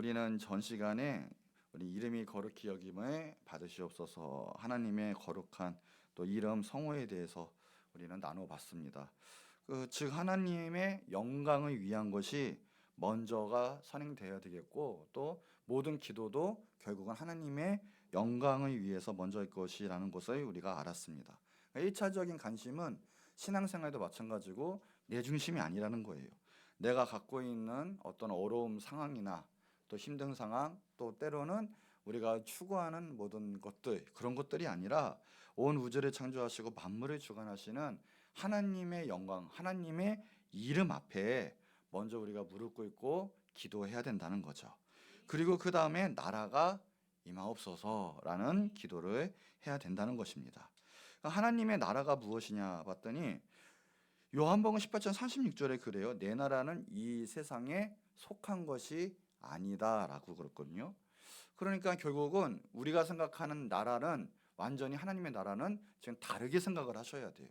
우리는 전 시간에 우리 이름이 거룩히 여김을 받으시옵소서 하나님의 거룩한 또 이름 성호에 대해서 우리는 나눠봤습니다. 즉 하나님의 영광을 위한 것이 먼저가 선행되어야 되겠고 또 모든 기도도 결국은 하나님의 영광을 위해서 먼저일 것이라는 것을 우리가 알았습니다. 1차적인 관심은 신앙생활도 마찬가지고 내 중심이 아니라는 거예요. 내가 갖고 있는 어떤 어려움 상황이나 또 힘든 상황, 또 때로는 우리가 추구하는 모든 것들, 그런 것들이 아니라 온 우주를 창조하시고 만물을 주관하시는 하나님의 영광, 하나님의 이름 앞에 먼저 우리가 무릎 꿇고 기도해야 된다는 거죠. 그리고 그 다음에 나라가 임하옵소서라는 기도를 해야 된다는 것입니다. 하나님의 나라가 무엇이냐 봤더니 요한복음 18장 36절에 그래요. 내 나라는 이 세상에 속한 것이 아니다라고 그랬거든요. 그러니까 결국은 우리가 생각하는 나라는 완전히 하나님의 나라는 지금 다르게 생각을 하셔야 돼요.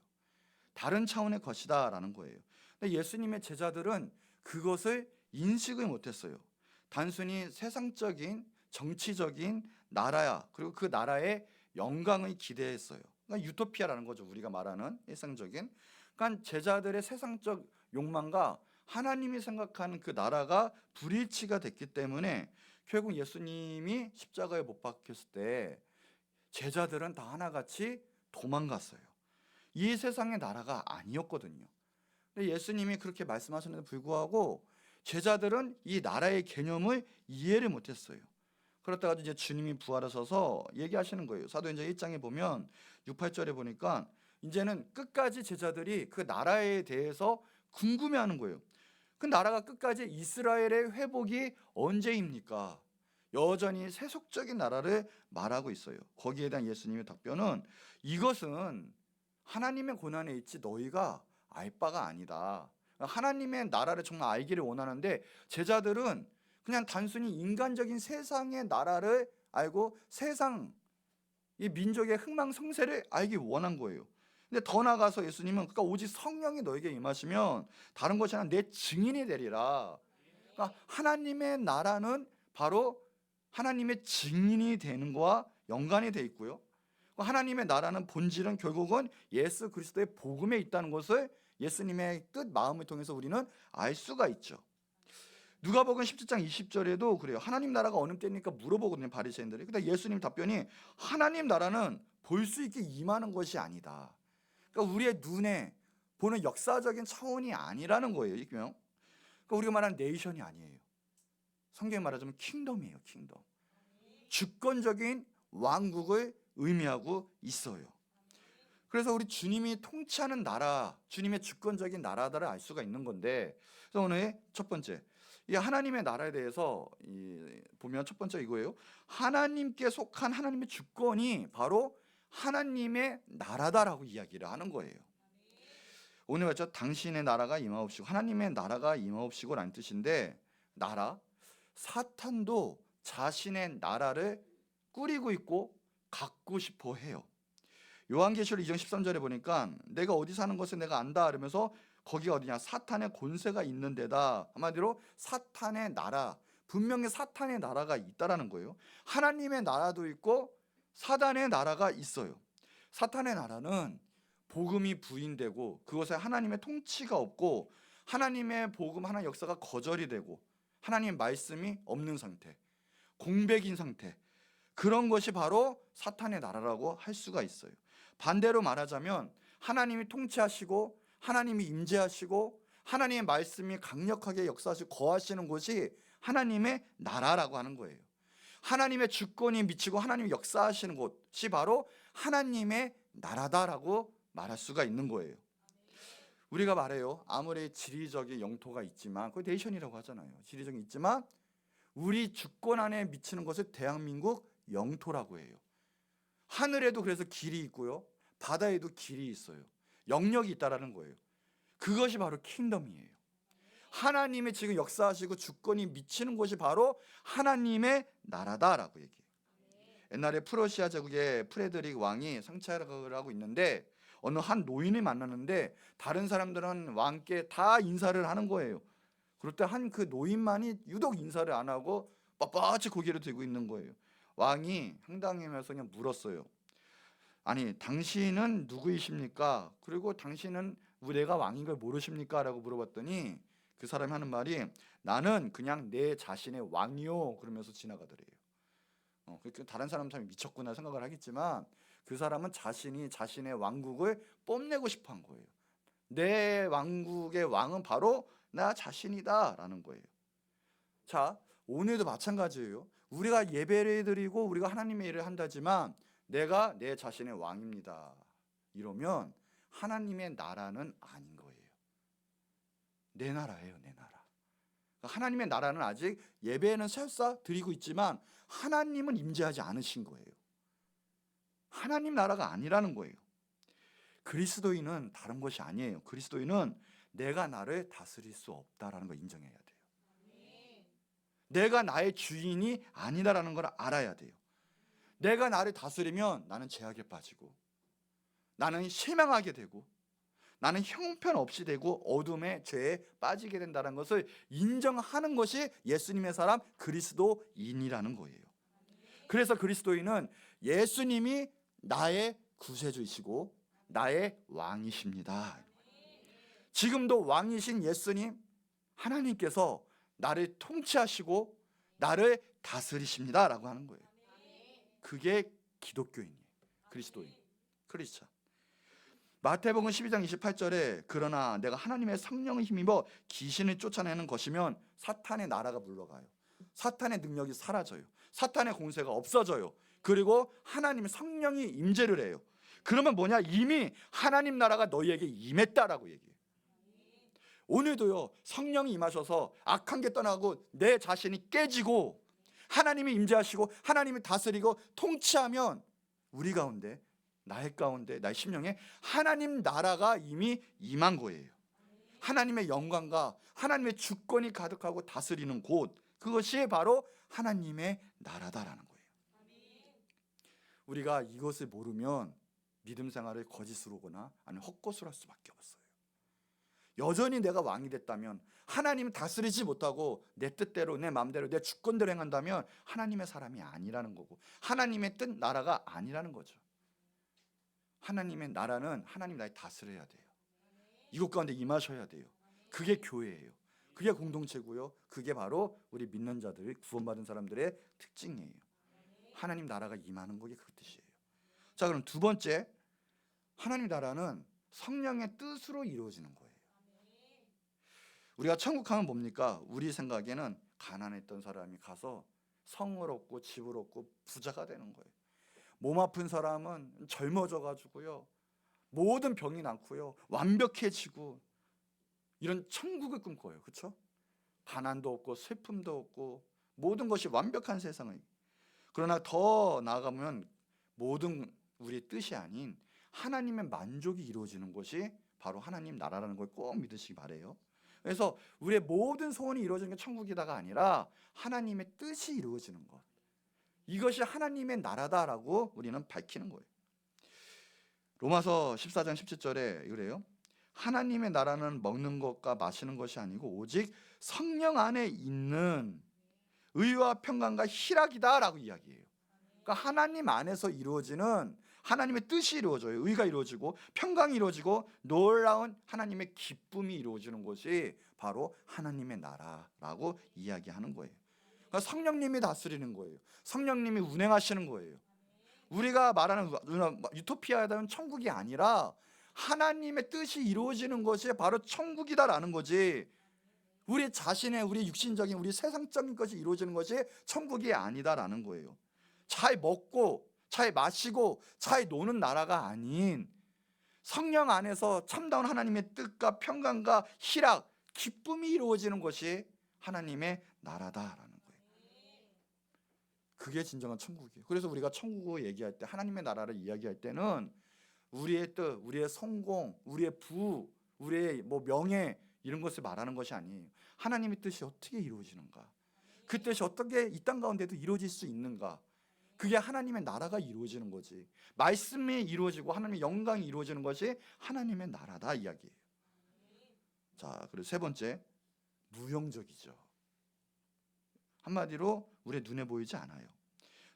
다른 차원의 것이다라는 거예요. 근데 예수님의 제자들은 그것을 인식을 못했어요. 단순히 세상적인 정치적인 나라야, 그리고 그 나라의 영광을 기대했어요. 그러니까 유토피아라는 거죠. 우리가 말하는 일상적인. 그러니까 제자들의 세상적 욕망과 하나님이 생각하는 그 나라가 불일치가 됐기 때문에 결국 예수님이 십자가에 못 박혔을 때 제자들은 다 하나같이 도망갔어요. 이 세상의 나라가 아니었거든요. 근데 예수님이 그렇게 말씀하셨는데 불구하고 제자들은 이 나라의 개념을 이해를 못했어요. 그렇다가 이제 주님이 부활하셔서 얘기하시는 거예요. 사도행전 1장에 보면 6, 8절에 보니까 이제는 끝까지 제자들이 그 나라에 대해서 궁금해하는 거예요. 그 나라가 끝까지 이스라엘의 회복이 언제입니까? 여전히 세속적인 나라를 말하고 있어요. 거기에 대한 예수님의 답변은 이것은 하나님의 고난에 있지 너희가 알 바가 아니다. 하나님의 나라를 정말 알기를 원하는데 제자들은 그냥 단순히 인간적인 세상의 나라를 알고 세상 이 민족의 흥망성쇠를 알기 원한 거예요. 근데 더 나아가서 예수님은 그러니까 오직 성령이 너에게 임하시면 다른 것이 아니라 내 증인이 되리라. 그러니까 하나님의 나라는 바로 하나님의 증인이 되는 거와 연관이 돼 있고요. 하나님의 나라는 본질은 결국은 예수 그리스도의 복음에 있다는 것을 예수님의 뜻 마음을 통해서 우리는 알 수가 있죠. 누가복음 17장 20절에도 그래요. 하나님 나라가 어느 때입니까? 물어보거든요, 바리새인들이. 근데 예수님 답변이 하나님 나라는 볼 수 있게 임하는 것이 아니다. 그러니까 우리의 눈에 보는 역사적인 차원이 아니라는 거예요. 그러니까 우리가 말하는 네이션이 아니에요. 성경에 말하자면 킹덤이에요. 킹덤. 주권적인 왕국을 의미하고 있어요. 그래서 우리 주님이 통치하는 나라, 주님의 주권적인 나라다를 알 수가 있는 건데, 그래서 오늘 첫 번째, 이 하나님의 나라에 대해서 보면 첫 번째 이거예요. 하나님께 속한 하나님의 주권이 바로 하나님의 나라다라고 이야기를 하는 거예요. 오늘 봤죠? 당신의 나라가 임하옵시고 하나님의 나라가 임하옵시고라는 뜻인데, 나라, 사탄도 자신의 나라를 꾸리고 있고 갖고 싶어 해요. 요한계시록 2장 13절에 보니까 내가 어디 사는 것을 내가 안다 이러면서 거기가 어디냐? 사탄의 권세가 있는 데다. 한마디로 사탄의 나라, 분명히 사탄의 나라가 있다라는 거예요. 하나님의 나라도 있고 사단의 나라가 있어요. 사탄의 나라는 복음이 부인되고 그것에 하나님의 통치가 없고 하나님의 복음, 하나님의 역사가 거절이 되고 하나님의 말씀이 없는 상태, 공백인 상태, 그런 것이 바로 사탄의 나라라고 할 수가 있어요. 반대로 말하자면 하나님이 통치하시고 하나님이 임재하시고 하나님의 말씀이 강력하게 역사하시고 거하시는 곳이 하나님의 나라라고 하는 거예요. 하나님의 주권이 미치고 하나님이 역사하시는 곳이 바로 하나님의 나라다라고 말할 수가 있는 거예요. 우리가 말해요. 아무리 지리적인 영토가 있지만 그걸 네이션이라고 하잖아요. 지리적인 있지만 우리 주권 안에 미치는 것을 대한민국 영토라고 해요. 하늘에도 그래서 길이 있고요. 바다에도 길이 있어요. 영역이 있다라는 거예요. 그것이 바로 킹덤이에요. 하나님의 지금 역사하시고 주권이 미치는 곳이 바로 하나님의 나라다라고 얘기해요. 옛날에 프러시아 제국의 프레드릭 왕이 상차를 하고 있는데 어느 한 노인을 만났는데 다른 사람들은 왕께 다 인사를 하는 거예요. 그럴 때 한 그 노인만이 유독 인사를 안 하고 빳빳이 고개를 들고 있는 거예요. 왕이 황당해하면서 그냥 물었어요. 아니, 당신은 누구이십니까? 그리고 당신은 내가 왕인 걸 모르십니까? 라고 물어봤더니 그 사람이 하는 말이 나는 그냥 내 자신의 왕이요 그러면서 지나가더래요. 다른 사람 참 미쳤구나 생각을 하겠지만 그 사람은 자신의 왕국을 뽐내고 싶어 한 거예요. 내 왕국의 왕은 바로 나 자신이다 라는 거예요. 자, 오늘도 마찬가지예요. 우리가 예배를 드리고 우리가 하나님의 일을 한다지만 내가 내 자신의 왕입니다 이러면 하나님의 나라는 아닌 거예요. 내 나라예요, 내 나라. 하나님의 나라는 아직 예배는 설사 드리고 있지만 하나님은 임재하지 않으신 거예요. 하나님 나라가 아니라는 거예요. 그리스도인은 다른 것이 아니에요. 그리스도인은 내가 나를 다스릴 수 없다라는 걸 인정해야 돼요. 내가 나의 주인이 아니다라는 걸 알아야 돼요. 내가 나를 다스리면 나는 죄악에 빠지고 나는 실망하게 되고 나는 형편없이 되고 어둠의 죄에 빠지게 된다는 것을 인정하는 것이 예수님의 사람 그리스도인이라는 거예요. 그래서 그리스도인은 예수님이 나의 구세주이시고 나의 왕이십니다. 지금도 왕이신 예수님 하나님께서 나를 통치하시고 나를 다스리십니다 라고 하는 거예요. 그게 기독교인이에요. 그리스도인, 크리스찬. 마태복음 12장 28절에 그러나 내가 하나님의 성령을 힘입어 귀신을 쫓아내는 것이면 사탄의 나라가 물러가요. 사탄의 능력이 사라져요. 사탄의 공세가 없어져요. 그리고 하나님의 성령이 임재를 해요. 그러면 뭐냐? 이미 하나님 나라가 너희에게 임했다라고 얘기해요. 오늘도요, 성령이 임하셔서 악한 게 떠나고 내 자신이 깨지고 하나님이 임재하시고 하나님이 다스리고 통치하면 우리 가운데, 나의 가운데, 나의 심령에 하나님 나라가 이미 임한 거예요. 하나님의 영광과 하나님의 주권이 가득하고 다스리는 곳, 그것이 바로 하나님의 나라다라는 거예요. 우리가 이것을 모르면 믿음 생활을 거짓으로 거나 아니면 헛것으로 할 수밖에 없어요. 여전히 내가 왕이 됐다면, 하나님 다스리지 못하고 내 뜻대로 내 마음대로 내 주권대로 행한다면 하나님의 사람이 아니라는 거고 하나님의 뜻 나라가 아니라는 거죠. 하나님의 나라는 하나님 나를 다스려야 돼요. 이곳 가운데 임하셔야 돼요. 그게 교회예요. 그게 공동체고요. 그게 바로 우리 믿는 자들, 구원받은 사람들의 특징이에요. 하나님 나라가 임하는 것이 그 뜻이에요. 자, 그럼 두 번째, 하나님 나라는 성령의 뜻으로 이루어지는 거예요. 우리가 천국 하면 뭡니까? 우리 생각에는 가난했던 사람이 가서 성을 얻고 집을 얻고 부자가 되는 거예요. 몸 아픈 사람은 젊어져 가지고요, 모든 병이 낫고요, 완벽해지고 이런 천국을 꿈꿔요. 그렇죠? 가난도 없고 슬픔도 없고 모든 것이 완벽한 세상을. 그러나 더 나아가면 모든 우리의 뜻이 아닌 하나님의 만족이 이루어지는 것이 바로 하나님 나라라는 걸 꼭 믿으시기 바래요. 그래서 우리의 모든 소원이 이루어지는 게 천국이다가 아니라 하나님의 뜻이 이루어지는 것, 이것이 하나님의 나라다라고 우리는 밝히는 거예요. 로마서 14장 17절에 그래요. 하나님의 나라는 먹는 것과 마시는 것이 아니고 오직 성령 안에 있는 의와 평강과 희락이다라고 이야기해요. 그러니까 하나님 안에서 이루어지는 하나님의 뜻이 이루어져요. 의가 이루어지고 평강이 이루어지고 놀라운 하나님의 기쁨이 이루어지는 것이 바로 하나님의 나라라고 이야기하는 거예요. 그러니까 성령님이 다스리는 거예요. 성령님이 운행하시는 거예요. 우리가 말하는 유토피아다는 천국이 아니라 하나님의 뜻이 이루어지는 것이 바로 천국이다라는 거지, 우리 자신의 우리 육신적인 우리 세상적인 것이 이루어지는 것이 천국이 아니다라는 거예요. 잘 먹고 잘 마시고 잘 노는 나라가 아닌 성령 안에서 참다운 하나님의 뜻과 평강과 희락, 기쁨이 이루어지는 것이 하나님의 나라다라는 거예요. 그게 진정한 천국이에요. 그래서 우리가 천국을 얘기할 때, 하나님의 나라를 이야기할 때는 우리의 뜻, 우리의 성공, 우리의 부, 우리의 명예 이런 것을 말하는 것이 아니에요. 하나님의 뜻이 어떻게 이루어지는가, 그 뜻이 어떻게 이 땅 가운데도 이루어질 수 있는가, 그게 하나님의 나라가 이루어지는 거지. 말씀이 이루어지고 하나님의 영광이 이루어지는 것이 하나님의 나라다 이야기예요. 자, 그리고 세 번째, 무용적이죠. 한마디로 우리의 눈에 보이지 않아요.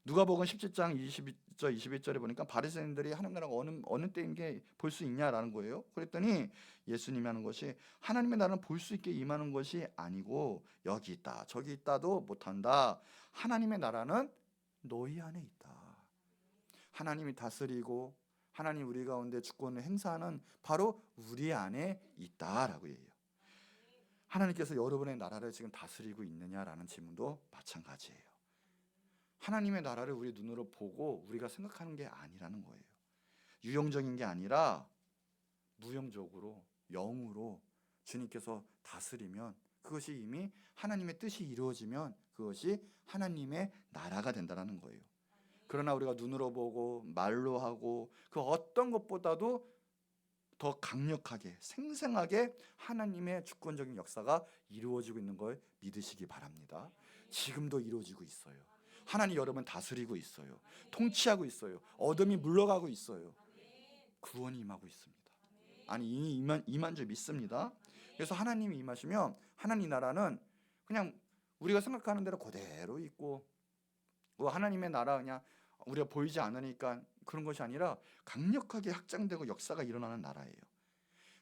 누가복음 17장 22절 21절에 보니까 바리새인들이 하나님 나라가 어느 때인 게 볼 수 있냐라는 거예요. 그랬더니 예수님이 하는 것이 하나님의 나라는 볼 수 있게 임하는 것이 아니고 여기 있다 저기 있다도 못한다. 하나님의 나라는 너희 안에 있다. 하나님이 다스리고 하나님 우리 가운데 주권을 행사하는 바로 우리 안에 있다라고 해요. 하나님께서 여러분의 나라를 지금 다스리고 있느냐라는 질문도 마찬가지예요. 하나님의 나라를 우리 눈으로 보고 우리가 생각하는 게 아니라는 거예요. 유형적인 게 아니라 무형적으로 영으로 주님께서 다스리면 그것이 이미 하나님의 뜻이 이루어지면 그것이 하나님의 나라가 된다는 거예요. 그러나 우리가 눈으로 보고 말로 하고 그 어떤 것보다도 더 강력하게 생생하게 하나님의 주권적인 역사가 이루어지고 있는 걸 믿으시기 바랍니다. 지금도 이루어지고 있어요. 하나님 여러분 다스리고 있어요. 통치하고 있어요. 어둠이 물러가고 있어요. 구원이 임하고 있습니다. 아니 이미 임한 줄 믿습니다. 그래서 하나님이 임하시면 하나님 나라는 그냥 우리가 생각하는 대로 그대로 있고 하나님의 나라 그냥 우리가 보이지 않으니까 그런 것이 아니라 강력하게 확장되고 역사가 일어나는 나라예요.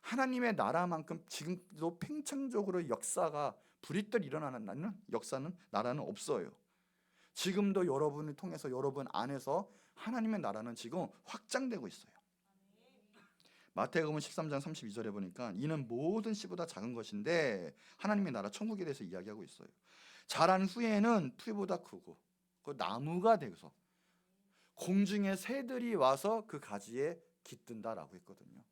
하나님의 나라만큼 지금도 팽창적으로 역사가 부리뜰 일어나는 역사는 나라는 없어요. 지금도 여러분을 통해서 여러분 안에서 하나님의 나라는 지금 확장되고 있어요. 마태복음 13장 32절에 보니까 이는 모든 씨보다 작은 것인데 하나님의 나라 천국에 대해서 이야기하고 있어요. 자란 후에는 풀보다 크고 그 나무가 되어서 공중의 새들이 와서 그 가지에 깃든다라고 했거든요.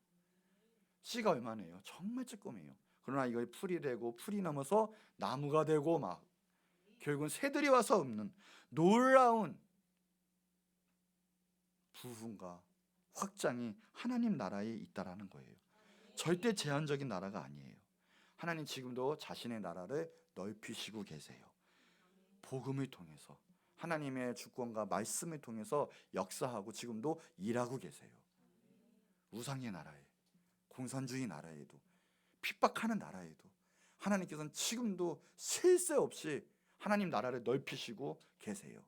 씨가 얼마네요? 정말 조그매요. 그러나 이걸 풀이 되고 풀이 넘어서 나무가 되고 막 결국은 새들이 와서 읊는 놀라운 부흥과 확장이 하나님 나라에 있다라는 거예요. 절대 제한적인 나라가 아니에요. 하나님 지금도 자신의 나라를 넓히시고 계세요. 복음을 통해서 하나님의 주권과 말씀을 통해서 역사하고 지금도 일하고 계세요. 우상의 나라에, 공산주의 나라에도, 핍박하는 나라에도 하나님께서는 지금도 쉴 새 없이 하나님 나라를 넓히시고 계세요.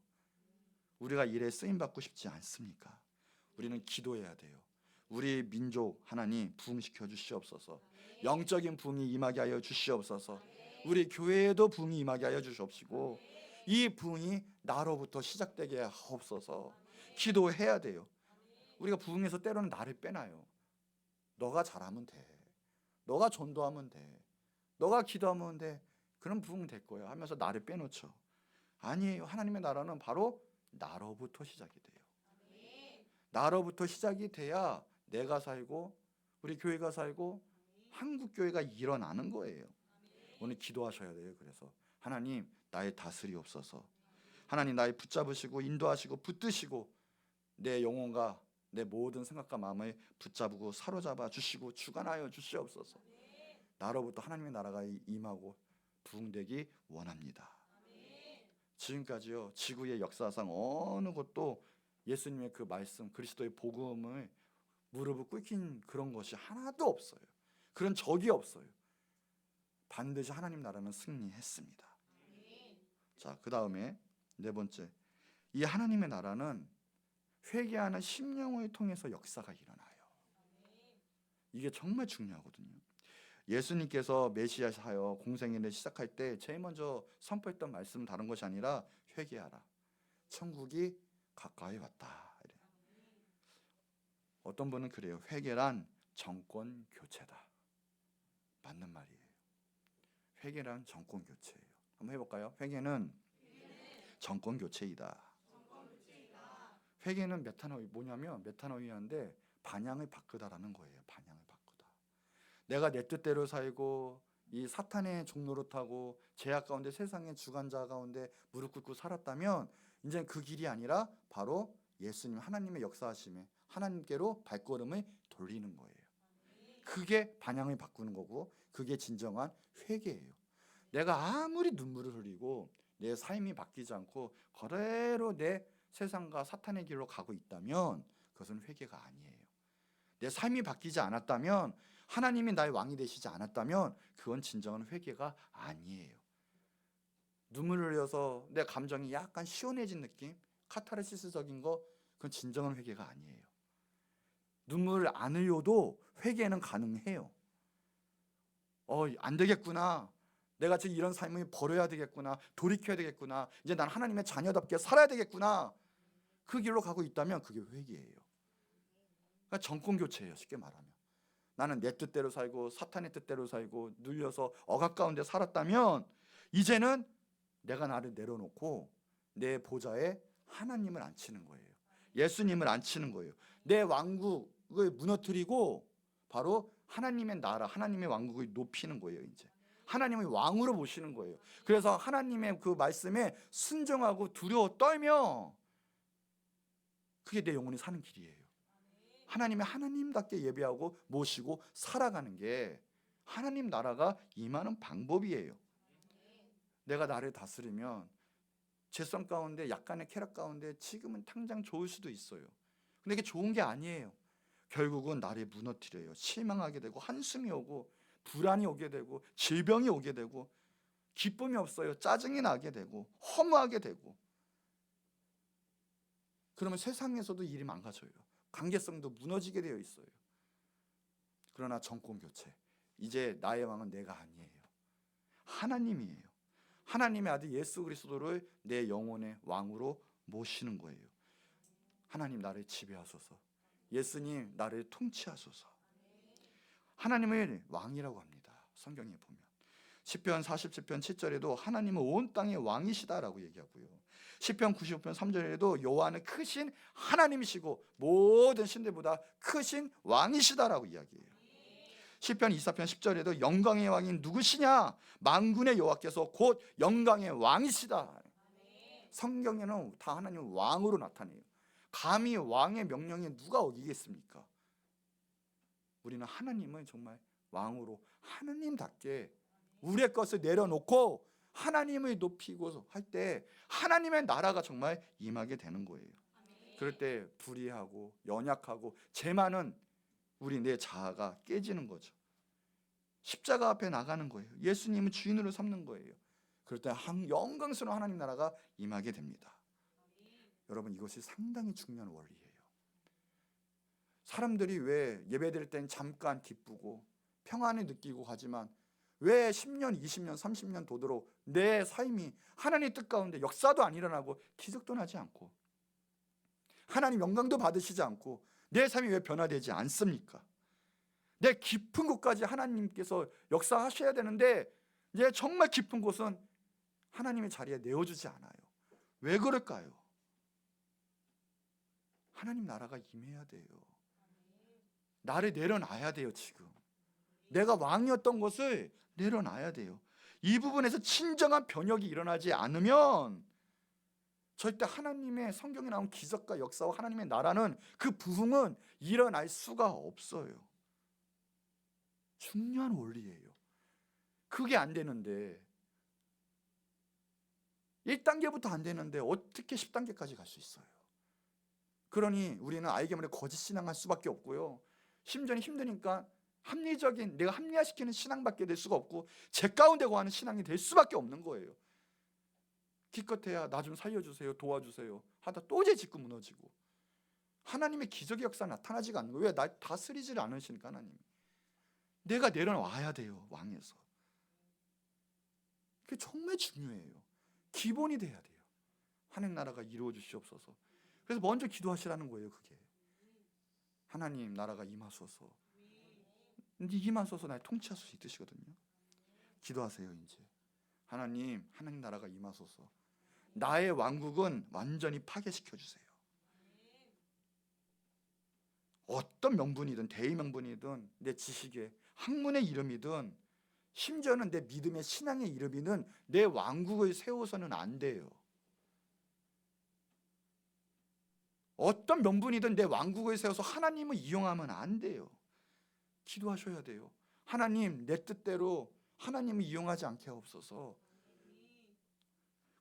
우리가 일에 쓰임받고 싶지 않습니까? 우리는 기도해야 돼요. 우리 민족 하나님 부흥시켜 주시옵소서. 영적인 부흥이 임하게 하여 주시옵소서. 우리 교회에도 부흥이 임하게 하여 주시옵시고 이 부흥이 나로부터 시작되게 하옵소서. 기도해야 돼요. 우리가 부흥에서 때로는 나를 빼놔요. 너가 잘하면 돼. 너가 전도하면 돼. 너가 기도하면 돼. 그럼 부흥 될 거야 하면서 나를 빼놓죠. 아니에요. 하나님의 나라는 바로 나로부터 시작이 돼요. 나로부터 시작이 돼야 내가 살고 우리 교회가 살고 한국 교회가 일어나는 거예요. 오늘 기도하셔야 돼요. 그래서 하나님 나의 다스리옵소서. 하나님 나의 붙잡으시고 인도하시고 붙드시고 내 영혼과 내 모든 생각과 마음을 붙잡고 사로잡아 주시고 주관하여 주시옵소서. 나로부터 하나님의 나라가 임하고 부흥되기 원합니다. 지금까지요 지구의 역사상 어느 곳도 예수님의 그 말씀 그리스도의 복음을 무릎을 꿇긴 그런 것이 하나도 없어요. 그런 적이 없어요. 반드시 하나님 나라는 승리했습니다. 자, 그 다음에 네 번째, 이 하나님의 나라는 회개하는 심령을 통해서 역사가 일어나요. 이게 정말 중요하거든요. 예수님께서 메시아하여 공생애를 시작할 때 제일 먼저 선포했던 말씀은 다른 것이 아니라 회개하라. 천국이 가까이 왔다. 어떤 분은 그래요. 회개란 정권 교체다. 맞는 말이에요. 회개란 정권 교체예요. 한번 해볼까요? 회개는 정권 교체이다. 회개는 뭐냐면 메타노이아인데 반향을 바꾸다라는 거예요. 반향을 바꾸다. 내가 내 뜻대로 살고 이 사탄의 종로로 타고 죄악 가운데 세상의 주관자 가운데 무릎 꿇고 살았다면 이제 그 길이 아니라 바로 예수님 하나님의 역사하심에 하나님께로 발걸음을 돌리는 거예요. 그게 반향을 바꾸는 거고 그게 진정한 회개예요. 내가 아무리 눈물을 흘리고 내 삶이 바뀌지 않고 그대로 내 세상과 사탄의 길로 가고 있다면 그것은 회개가 아니에요. 내 삶이 바뀌지 않았다면 하나님이 나의 왕이 되시지 않았다면 그건 진정한 회개가 아니에요. 눈물을 흘려서 내 감정이 약간 시원해진 느낌, 카타르시스적인 거, 그건 진정한 회개가 아니에요. 눈물을 안 흘려도 회개는 가능해요. 안 되겠구나. 내가 지금 이런 삶을 버려야 되겠구나. 돌이켜야 되겠구나. 이제 난 하나님의 자녀답게 살아야 되겠구나. 그 길로 가고 있다면 그게 회개예요. 그러니까 정권 교체예요. 쉽게 말하면. 나는 내 뜻대로 살고 사탄의 뜻대로 살고 눌려서 억압 가운데 살았다면 이제는 내가 나를 내려놓고 내 보좌에 하나님을 앉히는 거예요. 예수님을 앉히는 거예요. 내 왕국을 무너뜨리고 바로 하나님의 나라, 하나님의 왕국을 높이는 거예요. 이제 하나님을 왕으로 모시는 거예요. 그래서 하나님의 그 말씀에 순종하고 두려워 떨며, 그게 내 영혼이 사는 길이에요. 하나님의 하나님답게 예배하고 모시고 살아가는 게 하나님 나라가 임하는 방법이에요. 내가 나를 다스리면 죄성 가운데, 약간의 쾌락 가운데 지금은 당장 좋을 수도 있어요. 근데 이게 좋은 게 아니에요. 결국은 나를 무너뜨려요. 실망하게 되고 한숨이 오고 불안이 오게 되고 질병이 오게 되고 기쁨이 없어요. 짜증이 나게 되고 허무하게 되고, 그러면 세상에서도 일이 망가져요. 관계성도 무너지게 되어 있어요. 그러나 정권 교체, 이제 나의 왕은 내가 아니에요. 하나님이에요. 하나님의 아들 예수 그리스도를 내 영혼의 왕으로 모시는 거예요. 하나님 나를 지배하소서. 예수님 나를 통치하소서. 하나님을 왕이라고 합니다. 성경에 보면 시편 47편 7절에도 하나님은 온 땅의 왕이시다라고 얘기하고요. 시편 95편 3절에도 여호와는 크신 하나님이시고 모든 신들보다 크신 왕이시다라고 이야기해요. 시편 24편 10절에도 영광의 왕인 누구시냐? 만군의 여호와께서 곧 영광의 왕이시다. 성경에는 다 하나님 왕으로 나타내요. 감히 왕의 명령에 누가 어기겠습니까? 우리는 하나님을 정말 왕으로 하나님답게 우리의 것을 내려놓고 하나님을 높이고 할 때 하나님의 나라가 정말 임하게 되는 거예요. 그럴 때 불의하고 연약하고 죄 많은 우리 내 자아가 깨지는 거죠. 십자가 앞에 나가는 거예요. 예수님을 주인으로 삼는 거예요. 그럴 때 영광스러운 하나님 나라가 임하게 됩니다. 여러분, 이것이 상당히 중요한 원리예요. 사람들이 왜 예배드릴 땐 잠깐 기쁘고 평안을 느끼고 가지만 왜 10년, 20년, 30년 도도록 내 삶이 하나님의 뜻 가운데 역사도 안 일어나고 기적도 나지 않고 하나님 영광도 받으시지 않고 내 삶이 왜 변화되지 않습니까? 내 깊은 곳까지 하나님께서 역사하셔야 되는데 이제 정말 깊은 곳은 하나님의 자리에 내어주지 않아요. 왜 그럴까요? 하나님 나라가 임해야 돼요. 나를 내려놔야 돼요. 지금 내가 왕이었던 것을 내려놔야 돼요. 이 부분에서 진정한 변혁이 일어나지 않으면 절대 하나님의 성경에 나온 기적과 역사와 하나님의 나라는 그 부흥은 일어날 수가 없어요. 중요한 원리예요. 그게 안 되는데 1단계부터 안 되는데 어떻게 10단계까지 갈 수 있어요? 그러니 우리는 알게 모르게 거짓 신앙할 수밖에 없고요. 심지어 힘드니까 합리적인, 내가 합리화시키는 신앙밖에 될 수가 없고 제 가운데 거하는 신앙이 될 수밖에 없는 거예요. 기껏해야 나 좀 살려주세요, 도와주세요 하다 또 제 짓고 무너지고 하나님의 기적의 역사 나타나지가 않는 거예요. 왜? 날 다스리지를 않으시니까 하나님이. 내가 내려놔야 돼요. 왕에서. 그게 정말 중요해요. 기본이 돼야 돼요. 하나님 나라가 이루어 주시옵소서. 그래서 먼저 기도하시라는 거예요. 그게 하나님 나라가 임하소서. 근데 임하소서 날 통치하실 수 있으시거든요. 기도하세요. 이제 하나님 나라가 임하소서. 나의 왕국은 완전히 파괴시켜 주세요. 어떤 명분이든 대의 명분이든 내 지식의 학문의 이름이든 심지어는 내 믿음의 신앙의 이름이든 내 왕국을 세워서는 안 돼요. 어떤 명분이든 내 왕국을 세워서 하나님을 이용하면 안 돼요. 기도하셔야 돼요. 하나님 내 뜻대로 하나님을 이용하지 않게 하옵소서.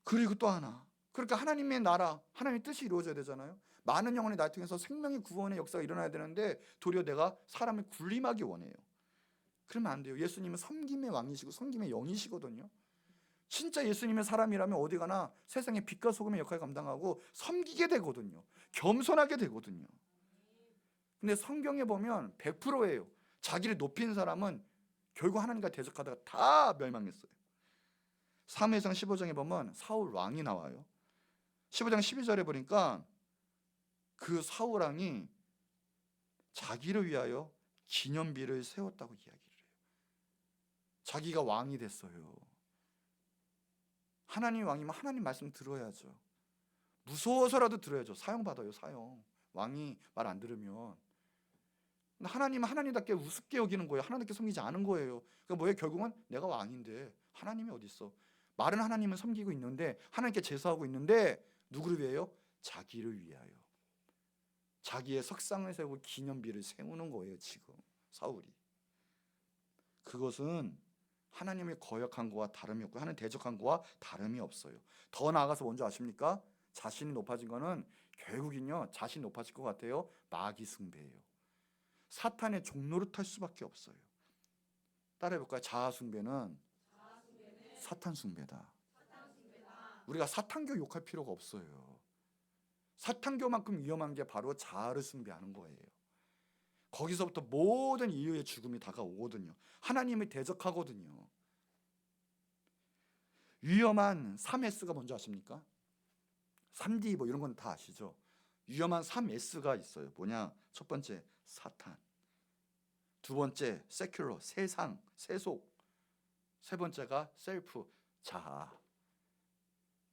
그리고 또 하나, 그러니까 하나님의 나라, 하나님의 뜻이 이루어져야 되잖아요. 많은 영혼이 날 통해서 생명의 구원의 역사가 일어나야 되는데 도리어 내가 사람을 군림하기 원해요. 그러면 안 돼요. 예수님은 섬김의 왕이시고 섬김의 영이시거든요. 진짜 예수님의 사람이라면 어디 가나 세상에 빛과 소금의 역할을 감당하고 섬기게 되거든요. 겸손하게 되거든요. 근데 성경에 보면 100%예요. 자기를 높인 사람은 결국 하나님과 대적하다가 다 멸망했어요. 사무엘상 15장에 보면 사울 왕이 나와요. 15장 12절에 보니까 그 사울 왕이 자기를 위하여 기념비를 세웠다고 이야기를 해요. 자기가 왕이 됐어요. 하나님 왕이면 하나님 말씀 들어야죠. 무서워서라도 들어야죠. 사형받아요. 사형. 왕이 말 안 들으면. 하나님은 하나님답게 우습게 여기는 거예요. 하나님께 섬기지 않은 거예요. 그러니까 뭐예요? 결국은 내가 왕인데 하나님이 어디 있어? 말은 하나님은 섬기고 있는데 하나님께 제사하고 있는데 누구를 위해요? 자기를 위하여. 자기의 석상을 세우고 기념비를 세우는 거예요. 지금 사울이. 그것은 하나님을 거역한 거와 다름이 없고 하나님 대적한 거와 다름이 없어요. 더 나아가서 뭔지 아십니까? 자신이 높아진 거는 결국은요, 자신이 높아질 것 같아요. 마귀 숭배예요. 사탄의 종로를 탈 수밖에 없어요. 따라해볼까요? 자아 숭배는 사탄 숭배다. 우리가 사탄교 욕할 필요가 없어요. 사탄교만큼 위험한 게 바로 자아를 숭배하는 거예요. 거기서부터 모든 인류의 죽음이 다가오거든요. 하나님을 대적하거든요. 위험한 3S가 뭔지 아십니까? 3D 뭐 이런 건 다 아시죠? 위험한 3S가 있어요. 뭐냐? 첫 번째 사탄, 두 번째 세큘러, 세상, 세속, 세 번째가 셀프, 자아.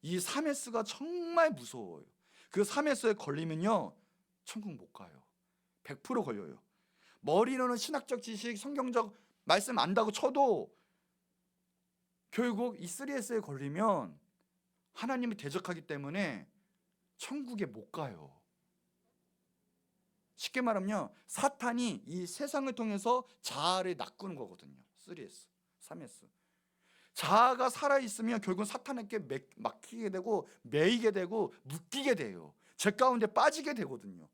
이 3S가 정말 무서워요. 그 3S에 걸리면요, 천국 못 가요. 100% 걸려요. 머리로는 신학적 지식, 성경적 말씀 안다고 쳐도 결국 이 3S에 걸리면 하나님이 대적하기 때문에 천국에 못 가요. 쉽게 말하면요, 사탄이 이 세상을 통해서 자아를 낚는 거거든요. 3S, 3S. 자아가 살아있으면 결국 사탄에게 막히게 되고 매이게 되고 묶이게 돼요. 죄 가운데 빠지게 되거든요.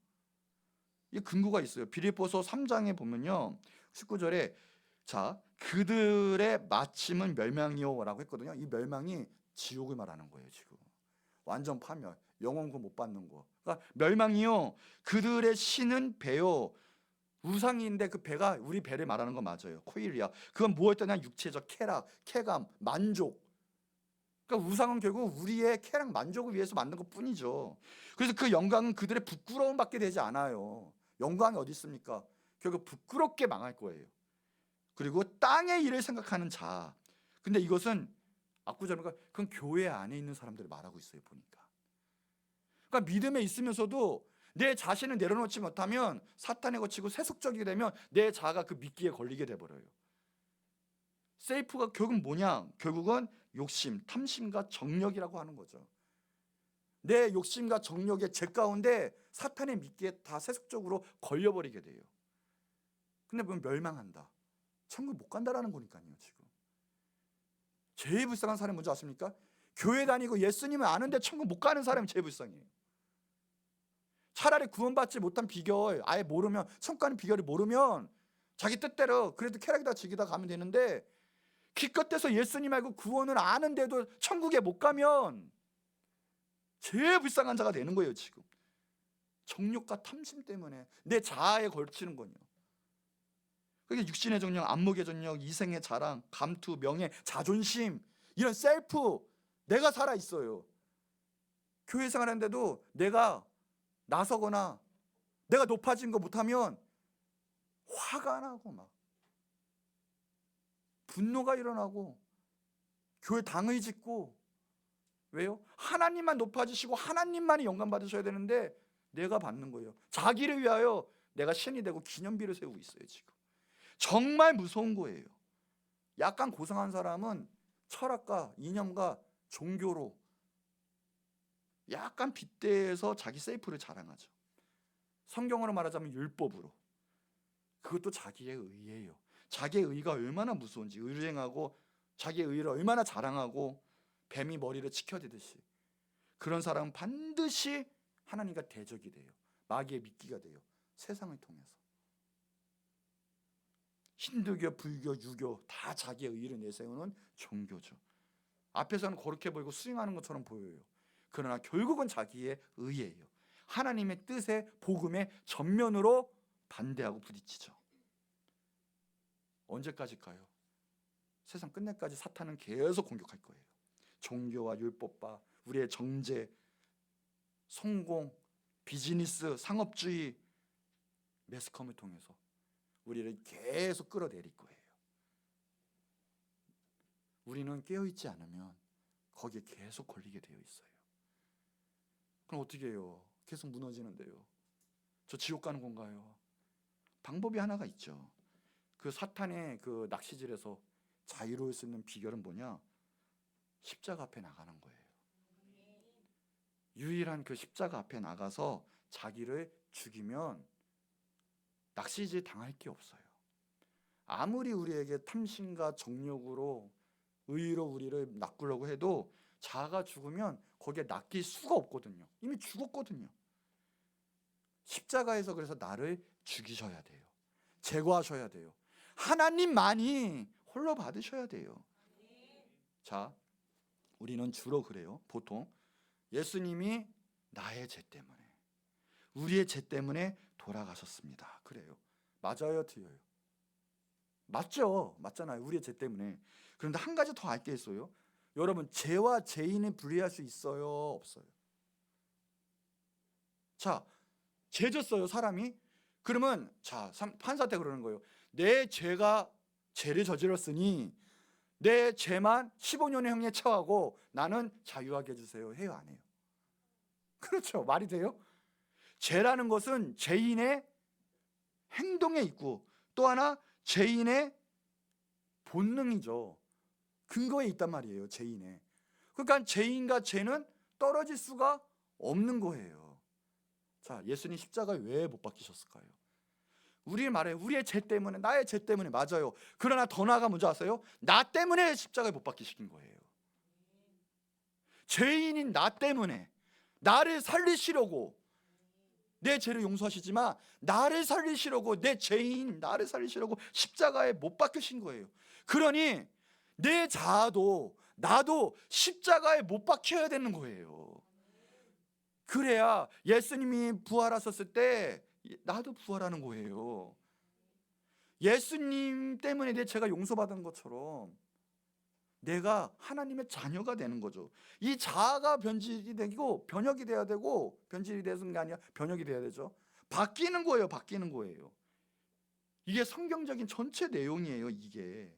이 근거가 있어요. 빌립보서 3장에 보면요, 19절에 자, 그들의 마침은 멸망이요 라고 했거든요. 이 멸망이 지옥을 말하는 거예요. 지금 완전 파멸, 영원 구원 못 받는 거. 그러니까 멸망이요, 그들의 신은 배요, 우상인데 그 배가 우리 배를 말하는 거 맞아요. 코일이야. 그건 무엇이냐? 육체적 쾌락, 쾌감, 만족. 그러니까 우상은 결국 우리의 쾌락, 만족을 위해서 만든 것 뿐이죠. 그래서 그 영광은 그들의 부끄러움 밖에 되지 않아요. 영광이 어디 있습니까? 결국 부끄럽게 망할 거예요. 그리고 땅의 일을 생각하는 자. 근데 이것은 압구정가 그건 교회 안에 있는 사람들을 말하고 있어요. 보니까. 그러니까 믿음에 있으면서도 내 자신을 내려놓지 못하면 사탄에 거치고 세속적이게 되면 내 자아가 그 미끼에 걸리게 돼버려요. 세이프가 결국은 뭐냐? 결국은 욕심, 탐심과 정력이라고 하는 거죠. 내 욕심과 정력의 죄 가운데 사탄의 미끼에 다 세속적으로 걸려버리게 돼요. 근데 보면 멸망한다. 천국 못 간다라는 거니까요. 지금 제일 불쌍한 사람이 뭔지 아십니까? 교회 다니고 예수님을 아는데 천국 못 가는 사람이 제일 불쌍해요. 차라리 구원받지 못한 비결 아예 모르면, 천국 가는 비결을 모르면 자기 뜻대로 그래도 쾌락이다 즐기다 가면 되는데, 기껏해서 예수님 알고 구원을 아는데도 천국에 못 가면 제일 불쌍한 자가 되는 거예요. 지금 정욕과 탐심 때문에 내 자아에 걸치는 거예요. 그게 육신의 정욕, 안목의 정욕, 이생의 자랑, 감투, 명예, 자존심, 이런 셀프, 내가 살아있어요. 교회 생활하는데도 내가 나서거나 내가 높아진 거 못하면 화가 나고 막 분노가 일어나고 교회 당의 짓고. 왜요? 하나님만 높아지시고 하나님만이 영광 받으셔야 되는데 내가 받는 거예요. 자기를 위하여 내가 신이 되고 기념비를 세우고 있어요. 지금 정말 무서운 거예요. 약간 고상한 사람은 철학과 이념과 종교로 약간 빗대서 자기 세이프를 자랑하죠. 성경으로 말하자면 율법으로. 그것도 자기의 의예요. 자기의 의가 얼마나 무서운지, 의행하고 자기의 의를 얼마나 자랑하고 뱀이 머리를 치켜대듯이. 그런 사람은 반드시 하나님과 대적이 돼요. 마귀의 미끼가 돼요. 세상을 통해서. 힌두교, 불교, 유교 다 자기의 의를 내세우는 종교죠. 앞에서는 거룩해 보이고 수행하는 것처럼 보여요. 그러나 결국은 자기의 의예요. 하나님의 뜻에, 복음에 전면으로 반대하고 부딪히죠. 언제까지일까요? 세상 끝내까지 사탄은 계속 공격할 거예요. 종교와 율법과 우리의 정죄, 성공, 비즈니스, 상업주의, 매스컴을 통해서 우리를 계속 끌어내릴 거예요. 우리는 깨어있지 않으면 거기에 계속 걸리게 되어 있어요. 그럼 어떻게 해요? 계속 무너지는데요. 저 지옥 가는 건가요? 방법이 하나가 있죠. 그 사탄의 그 낚시질에서 자유로울 수 있는 비결은 뭐냐? 십자가 앞에 나가는 거예요. 유일한 그 십자가 앞에 나가서 자기를 죽이면 낚시질 당할 게 없어요. 아무리 우리에게 탐심과 정욕으로 의로 우리를 낚으려고 해도 자아가 죽으면 거기에 낚일 수가 없거든요. 이미 죽었거든요. 십자가에서 그래서 나를 죽이셔야 돼요. 제거하셔야 돼요. 하나님만이 홀로 받으셔야 돼요. 자, 우리는 주로 그래요. 보통 예수님이 나의 죄 때문에, 우리의 죄 때문에 돌아가셨습니다. 그래요. 맞아요, 틀려요? 맞죠. 맞잖아요. 우리의 죄 때문에. 그런데 한 가지 더 알 게 있어요. 여러분, 죄와 죄인을 분리할 수 있어요, 없어요? 자, 죄 졌어요, 사람이. 그러면 자, 판사 때 그러는 거예요. 내 죄가 죄를 저질렀으니 내 죄만 15년의 형에 처하고 나는 자유하게 해주세요. 해요, 안 해요? 그렇죠. 말이 돼요? 죄라는 것은 죄인의 행동에 있고 또 하나 죄인의 본능이죠. 근거에 있단 말이에요. 죄인의. 그러니까 죄인과 죄는 떨어질 수가 없는 거예요. 자, 예수님 십자가에 왜 못 박히셨을까요? 우리 말해 우리의 죄 때문에, 나의 죄 때문에. 맞아요. 그러나 더 나아가 뭔지 아세요? 나 때문에 십자가에 못 박히시킨 거예요. 죄인인 나 때문에 나를 살리시려고, 내 죄를 용서하시지만 나를 살리시려고, 내 죄인 나를 살리시려고 십자가에 못 박히신 거예요. 그러니 내 자아도 나도 십자가에 못 박혀야 되는 거예요. 그래야 예수님이 부활하셨을 때 나도 부활하는 거예요. 예수님 때문에 내 죄가 용서받은 것처럼 내가 하나님의 자녀가 되는 거죠. 이 자아가 변질이 되고 변혁이 돼야 되고, 변질이 되는 게 아니라 변혁이 돼야 되죠. 바뀌는 거예요. 바뀌는 거예요. 이게 성경적인 전체 내용이에요. 이게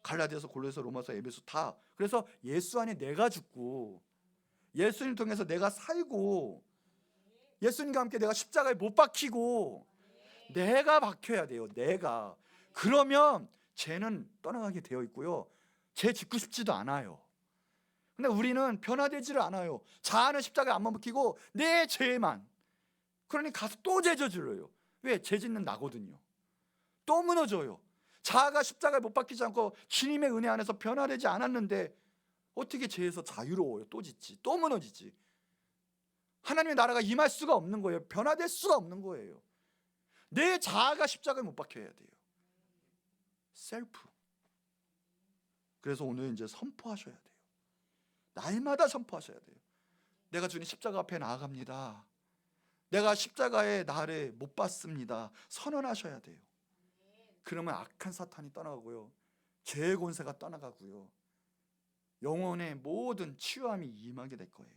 갈라디아서, 골로새서, 로마서, 에베소 다. 그래서 예수 안에 내가 죽고 예수님 통해서 내가 살고 예수님과 함께 내가 십자가에 못 박히고 내가 박혀야 돼요. 내가. 그러면 죄는 떠나가게 되어 있고요. 죄 짓고 싶지도 않아요. 근데 우리는 변화되지를 않아요. 자아는 십자가에 안 박히고 내 죄만. 그러니 가서 또 죄 저질러요. 왜? 죄 짓는 나거든요. 또 무너져요. 자아가 십자가에 못 박히지 않고 주님의 은혜 안에서 변화되지 않았는데 어떻게 죄에서 자유로워요? 또 짓지, 또 무너지지. 하나님의 나라가 임할 수가 없는 거예요. 변화될 수가 없는 거예요. 내 자아가 십자가에 못 박혀야 돼요. 셀프. 그래서 오늘 이제 선포하셔야 돼요. 날마다 선포하셔야 돼요. 내가 주님 십자가 앞에 나아갑니다. 내가 십자가에 나를 못 받습니다. 선언하셔야 돼요. 그러면 악한 사탄이 떠나가고요, 죄의 권세가 떠나가고요, 영혼의 모든 치유함이 임하게 될 거예요.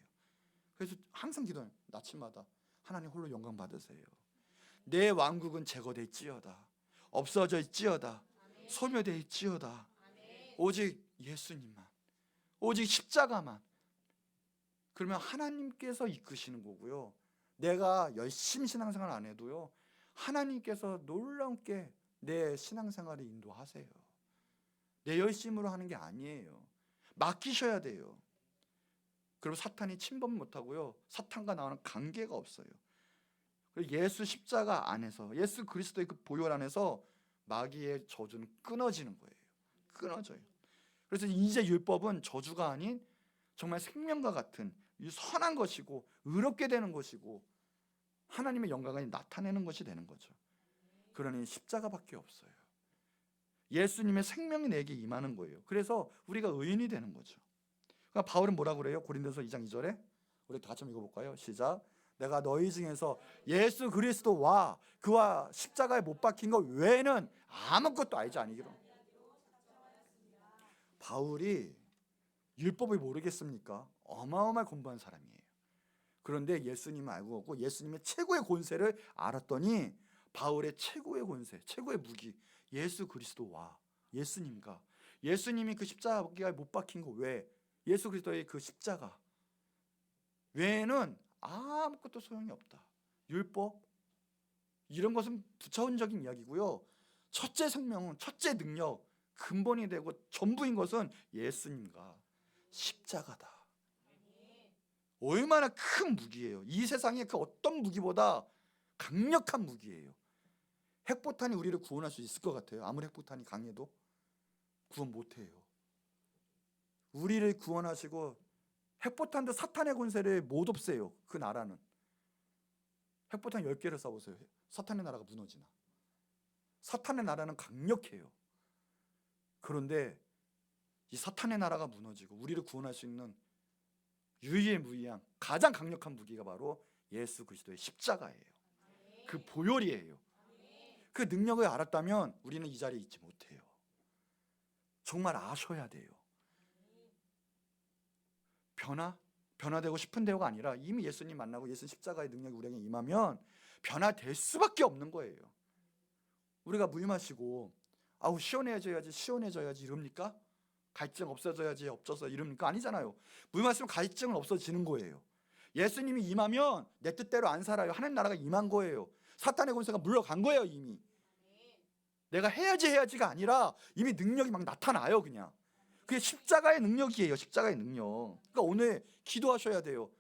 그래서 항상 기도해요. 아침마다 하나님 홀로 영광 받으세요. 내 왕국은 제거될지어다, 없어질지어다, 소멸될지어다. 오직 예수님만, 오직 십자가만. 그러면 하나님께서 이끄시는 거고요, 내가 열심히 신앙생활 안 해도요, 하나님께서 놀랍게 내 신앙생활을 인도하세요. 내 열심으로 하는 게 아니에요. 맡기셔야 돼요. 그리고 사탄이 침범 못하고요, 사탄과 나와는 관계가 없어요. 그리고 예수 십자가 안에서, 예수 그리스도의 그 보혈 안에서 마귀의 저주는 끊어지는 거예요. 끊어져요. 그래서 이제 율법은 저주가 아닌 정말 생명과 같은 선한 것이고 의롭게 되는 것이고 하나님의 영광을 나타내는 것이 되는 거죠. 그러니 십자가밖에 없어요. 예수님의 생명이 내게 임하는 거예요. 그래서 우리가 의인이 되는 거죠. 그러니까 바울은 뭐라고 그래요? 고린도서 2장 2절에 우리 다 같이 읽어볼까요? 시작. 내가 너희 중에서 예수 그리스도와 그와 십자가에 못 박힌 것 외에는 아무것도 알지 아니기로. 바울이 율법을 모르겠습니까? 어마어마하게 공부한 사람이에요. 그런데 예수님을 알고 오고 예수님의 최고의 권세를 알았더니 바울의 최고의 권세, 최고의 무기, 예수 그리스도와 예수님과 예수님이 그 십자가에 못 박힌 거 외에 예수 그리스도의 그 십자가 외에는 아무것도 소용이 없다. 율법 이런 것은 부차원적인 이야기고요. 첫째 생명은 첫째 능력 근본이 되고 전부인 것은 예수님과 십자가다. 얼마나 큰 무기예요. 이 세상의 그 어떤 무기보다 강력한 무기예요. 핵포탄이 우리를 구원할 수 있을 것 같아요. 아무리 핵포탄이 강해도 구원 못해요. 우리를 구원하시고 핵포탄도 사탄의 권세를 못 없애요. 그 나라는 핵포탄 10개를 쏴보세요. 사탄의 나라가 무너지나. 사탄의 나라는 강력해요. 그런데 이 사탄의 나라가 무너지고 우리를 구원할 수 있는 유일무이한 가장 강력한 무기가 바로 예수 그리스도의 십자가예요. 그 보혈이에요. 그 능력을 알았다면 우리는 이 자리에 있지 못해요. 정말 아셔야 돼요. 변화되고 싶은 대우가 아니라 이미 예수님 만나고 예수 십자가의 능력이 우리에게 임하면 변화될 수밖에 없는 거예요. 우리가 물 마시고 아우 시원해져야지 이럽니까? 갈증 없어져야지 없어서 이럽니까? 아니잖아요. 물 마시면 갈증은 없어지는 거예요. 예수님이 임하면 내 뜻대로 안 살아요. 하나님 나라가 임한 거예요. 사탄의 권세가 물러간 거예요. 이미 내가 해야지가 아니라 이미 능력이 막 나타나요. 그냥 그게 십자가의 능력이에요. 십자가의 능력. 그러니까 오늘 기도하셔야 돼요.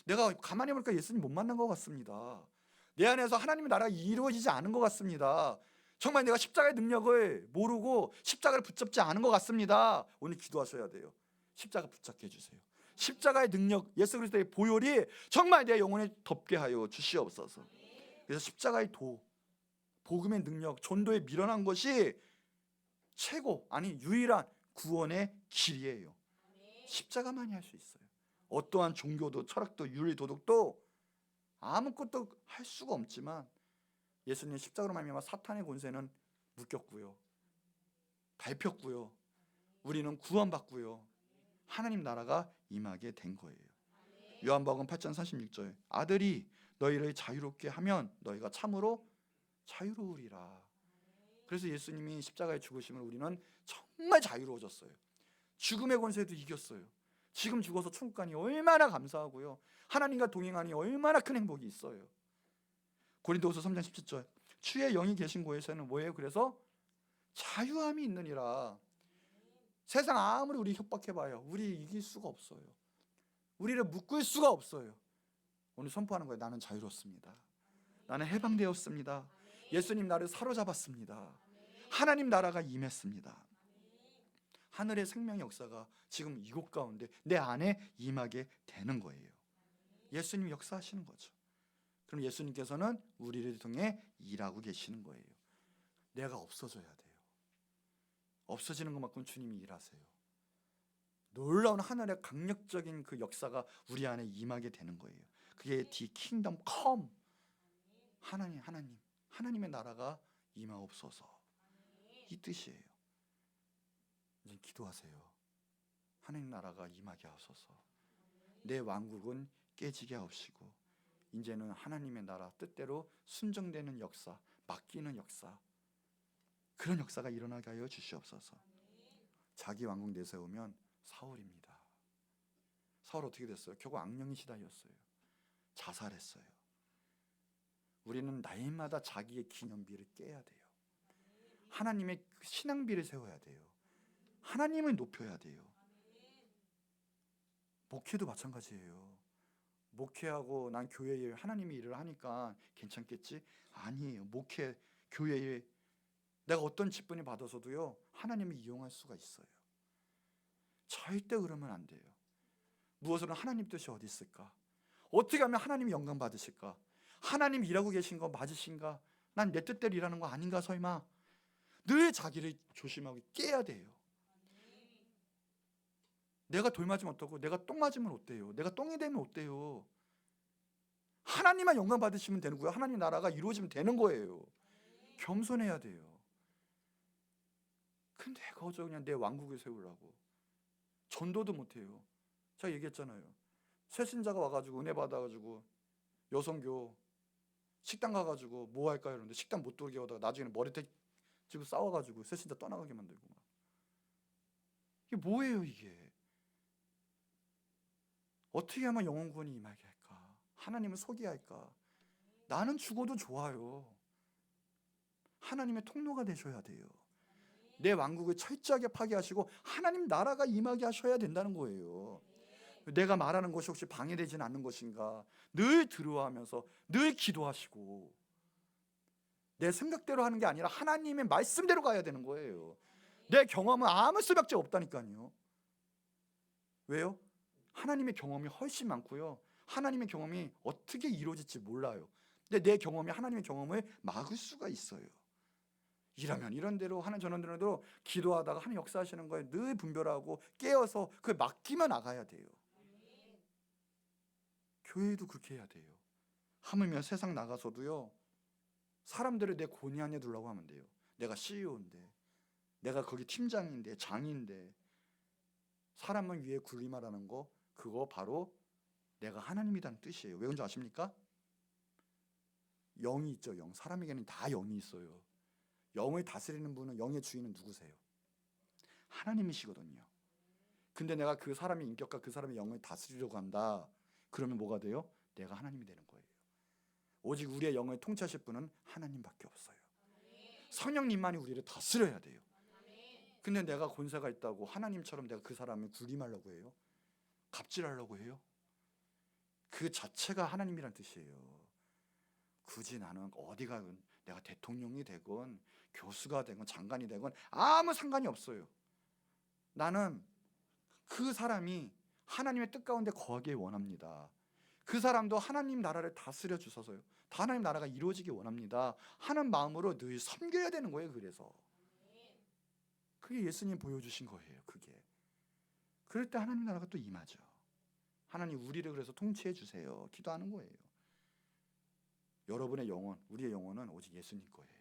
내가 가만히 보니까 예수님 못 만난 것 같습니다. 내 안에서 하나님의 나라가 이루어지지 않은 것 같습니다. 정말 내가 십자가의 능력을 모르고 십자가를 붙잡지 않은 것 같습니다. 오늘 기도하셔야 돼요. 십자가 붙잡게 해주세요. 십자가의 능력, 예수 그리스도의 보혈이 정말 내 영혼에 덮게 하여 주시옵소서. 그래서 십자가의 복음의 능력, 전도에 밀어난 것이 최고, 아니 유일한 구원의 길이에요. 십자가만이 할 수 있어요. 어떠한 종교도 철학도 윤리 도덕도 아무것도 할 수가 없지만 예수님 십자가로 말미암아 사탄의 권세는 묶였고요, 밟혔고요, 우리는 구원받고요, 하나님 나라가 임하게 된 거예요. 요한복음 8장 36절 아들이 너희를 자유롭게 하면 너희가 참으로 자유로우리라. 그래서 예수님이 십자가에 죽으심을 우리는 정말 자유로워졌어요. 죽음의 권세도 이겼어요. 지금 죽어서 천국 가니 얼마나 감사하고요, 하나님과 동행하니 얼마나 큰 행복이 있어요. 고린도후서 3장 17절 주의 영이 계신 곳에서는 뭐예요? 그래서 자유함이 있느니라. 세상 아무리 우리 협박해봐요, 우리 이길 수가 없어요. 우리를 묶을 수가 없어요. 오늘 선포하는 거예요. 나는 자유롭습니다. 나는 해방되었습니다. 예수님 나를 사로잡았습니다. 하나님 나라가 임했습니다. 하늘의 생명의 역사가 지금 이곳 가운데 내 안에 임하게 되는 거예요. 예수님 역사하시는 거죠. 그럼 예수님께서는 우리를 통해 일하고 계시는 거예요. 내가 없어져야 돼요. 없어지는 것만큼 주님이 일하세요. 놀라운 하늘의 강력적인 그 역사가 우리 안에 임하게 되는 거예요. 그게 The Kingdom Come, 하나님의 나라가 임하옵소서, 이 뜻이에요. 이제 기도하세요. 하나님 나라가 임하게 하소서. 내 왕국은 깨지게 하옵시고 이제는 하나님의 나라 뜻대로 순종되는 역사, 맡기는 역사, 그런 역사가 일어나게 하여 주시옵소서. 자기 왕국 내세우면 사울입니다. 사울 어떻게 됐어요? 결국 악령이 시달렸어요. 자살했어요. 우리는 날마다 자기의 기념비를 깨야 돼요. 하나님의 신앙비를 세워야 돼요. 하나님을 높여야 돼요. 목회도 마찬가지예요. 목회하고 난 교회 일, 하나님의 일을 하니까 괜찮겠지? 아니에요. 목회, 교회 일, 내가 어떤 직분이 받아서도요, 하나님을 이용할 수가 있어요. 절대 그러면 안 돼요. 무엇으로 하나님 뜻이 어디 있을까? 어떻게 하면 하나님이 영광 받으실까? 하나님 일하고 계신 거 맞으신가? 난 내 뜻대로 일하는 거 아닌가 설마? 늘 자기를 조심하고 깨야 돼요. 내가 돌 맞으면 어떠고 내가 똥 맞으면 어때요? 내가 똥이 되면 어때요? 하나님만 영광 받으시면 되는 거예요. 하나님 나라가 이루어지면 되는 거예요. 겸손해야 돼요. 근데 내가 어쩌 그냥 내 왕국을 세우려고 전도도 못해요. 제가 얘기했잖아요. 새신자가 와가지고 은혜 받아가지고 여성교 식당 가가지고 뭐 할까요? 그러는데 식당 못 들어오게 하다가 나중에는 머리채 쥐고 싸워가지고 새신자 떠나가게 만들고 막. 이게 뭐예요 이게? 어떻게 하면 영혼 구원이 임하게 할까? 하나님을 속이게 할까? 나는 죽어도 좋아요. 하나님의 통로가 되셔야 돼요. 내 왕국을 철저하게 파괴하시고 하나님 나라가 임하게 하셔야 된다는 거예요. 내가 말하는 것이 혹시 방해되지는 않는 것인가? 늘 들어하면서 늘 기도하시고 내 생각대로 하는 게 아니라 하나님의 말씀대로 가야 되는 거예요. 내 경험은 아무 수밖에 없다니까요. 왜요? 하나님의 경험이 훨씬 많고요. 하나님의 경험이 어떻게 이루어질지 몰라요. 근데 내 경험이 하나님의 경험을 막을 수가 있어요. 이러면 이런 대로 하는 저런 대로 기도하다가 하나님 역사하시는 거에 늘 분별하고 깨어서 그걸 맡기만 나가야 돼요. 교회도 그렇게 해야 돼요. 하물며 세상 나가서도요. 사람들을 내 권위 안에 두려고 하면 돼요. 내가 CEO인데, 내가 거기 팀장인데, 장인데, 사람을 위해 군림하라는 거, 그거 바로 내가 하나님이라는 뜻이에요. 왜 그런지 아십니까? 영이 있죠. 영. 사람에게는 다 영이 있어요. 영을 다스리는 분은, 영의 주인은 누구세요? 하나님이시거든요. 근데 내가 그 사람의 인격과 그 사람의 영을 다스리려고 한다. 그러면 뭐가 돼요? 내가 하나님이 되는 거예요. 오직 우리의 영을 통치하실 분은 하나님밖에 없어요. 성령님만이 우리를 다스려야 돼요. 근데 내가 권세가 있다고 하나님처럼 내가 그 사람을 군림하려고 해요? 갑질하려고 해요? 그 자체가 하나님이란 뜻이에요. 굳이 나는 어디 가든 내가 대통령이 되건 교수가 되건 장관이 되건 아무 상관이 없어요. 나는 그 사람이 하나님의 뜻 가운데 거하길 원합니다. 그 사람도 하나님 나라를 다스려 주셔서요. 하나님 나라가 이루어지길 원합니다 하는 마음으로 늘 섬겨야 되는 거예요. 그래서 그게 예수님 보여주신 거예요. 그게 그럴 때 하나님 나라가 또 임하죠. 하나님 우리를 그래서 통치해 주세요 기도하는 거예요. 여러분의 영혼, 우리의 영혼은 오직 예수님 거예요.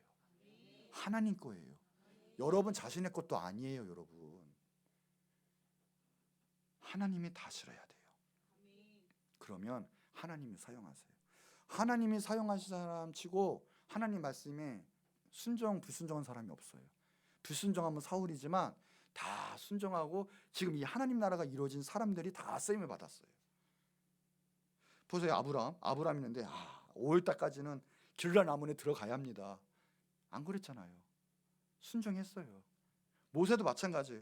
하나님 거예요. 여러분 자신의 것도 아니에요. 여러분 하나님이 다스려야 돼요. 그러면 하나님이 사용하세요. 하나님이 사용하신 사람 치고 하나님 말씀에 순종 불순종한 사람이 없어요. 불순종하면 사울이지만 다 순종하고 지금 이 하나님 나라가 이루어진 사람들이 다 쓰임을 받았어요. 보세요. 아브라함이 있는데 5월달까지는 길라 나문에 들어가야 합니다. 안 그랬잖아요. 순종했어요. 모세도 마찬가지예요.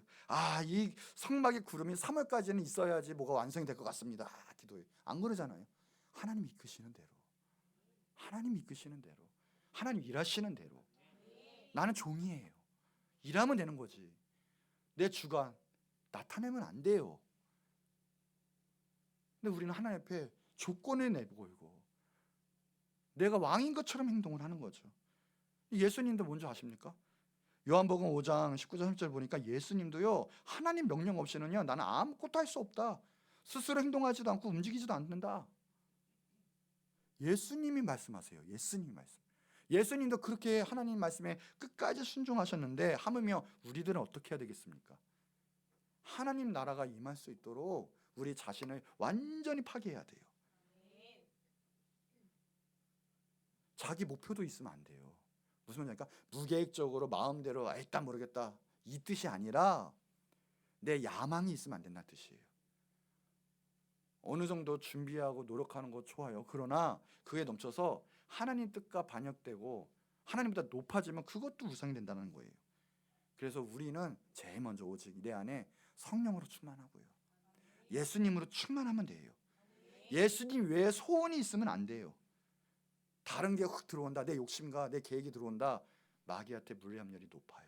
이 성막의 구름이 3월까지는 있어야지 뭐가 완성이 될 것 같습니다. 기도해. 안 그러잖아요. 하나님 이끄시는 대로. 하나님 이끄시는 대로. 하나님 일하시는 대로. 나는 종이에요. 일하면 되는 거지. 내 주관 나타내면 안 돼요. 근데 우리는 하나님 앞에 조건을 내걸고 내가 왕인 것처럼 행동을 하는 거죠. 예수님도 뭔지 아십니까? 요한복음 5장 19절 30절 보니까 예수님도요 하나님 명령 없이는요 나는 아무것도 할 수 없다. 스스로 행동하지도 않고 움직이지도 않는다. 예수님이 말씀하세요. 예수님이 말씀. 예수님도 그렇게 하나님 말씀에 끝까지 순종하셨는데 하물며 우리들은 어떻게 해야 되겠습니까? 하나님 나라가 임할 수 있도록 우리 자신을 완전히 파괴해야 돼요. 자기 목표도 있으면 안 돼요. 무슨 말이니까 무계획적으로 마음대로 일단 모르겠다 이 뜻이 아니라 내 야망이 있으면 안 된다는 뜻이에요. 어느 정도 준비하고 노력하는 거 좋아요. 그러나 그에 넘쳐서 하나님 뜻과 반역되고 하나님보다 높아지면 그것도 우상이 된다는 거예요. 그래서 우리는 제일 먼저 오직 내 안에 성령으로 충만하고요. 예수님으로 충만하면 돼요. 예수님 외에 소원이 있으면 안 돼요. 다른 게 훅 들어온다. 내 욕심과 내 계획이 들어온다. 마귀한테 물릴 확률이 높아요.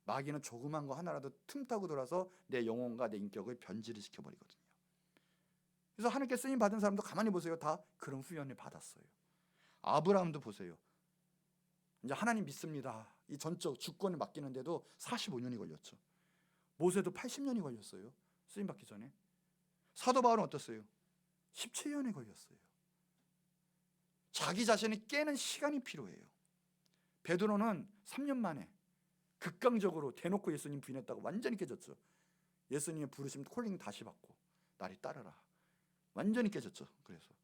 마귀는 조그만 거 하나라도 틈타고 들어와서 내 영혼과 내 인격을 변질을 시켜버리거든요. 그래서 하나님께 쓰임 받은 사람도 가만히 보세요. 다 그런 후연을 받았어요. 아브라함도 보세요. 이제 하나님 믿습니다. 이 전적 주권을 맡기는데도 45년이 걸렸죠. 모세도 80년이 걸렸어요. 쓰임 받기 전에. 사도 바울은 어땠어요? 17년에 걸렸어요. 자기 자신을 깨는 시간이 필요해요. 베드로는 3년 만에 극강적으로 대놓고 예수님 부인했다고 완전히 깨졌죠. 예수님의 부르심 콜링 다시 받고 나를 따르라. 완전히 깨졌죠. 그래서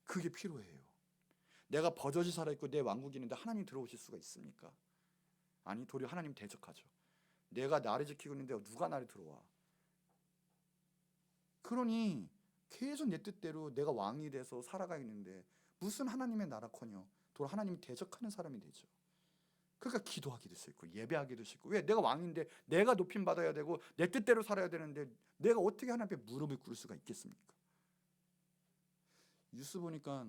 그게 필요해요. 내가 버젓이 살아있고 내 왕국이 있는데 하나님 들어오실 수가 있습니까? 아니, 도리어 하나님 대적하죠. 내가 나를 지키고 있는데 누가 나를 들어와? 그러니 계속 내 뜻대로 내가 왕이 돼서 살아가 있는데 무슨 하나님의 나라커녕 도리어 하나님이 대적하는 사람이 되죠. 그러니까 기도하기도 싫고 예배하기도 싫고. 왜? 내가 왕인데 내가 높임 받아야 되고 내 뜻대로 살아야 되는데 내가 어떻게 하나님 앞에 무릎을 꿇을 수가 있겠습니까? 뉴스 보니까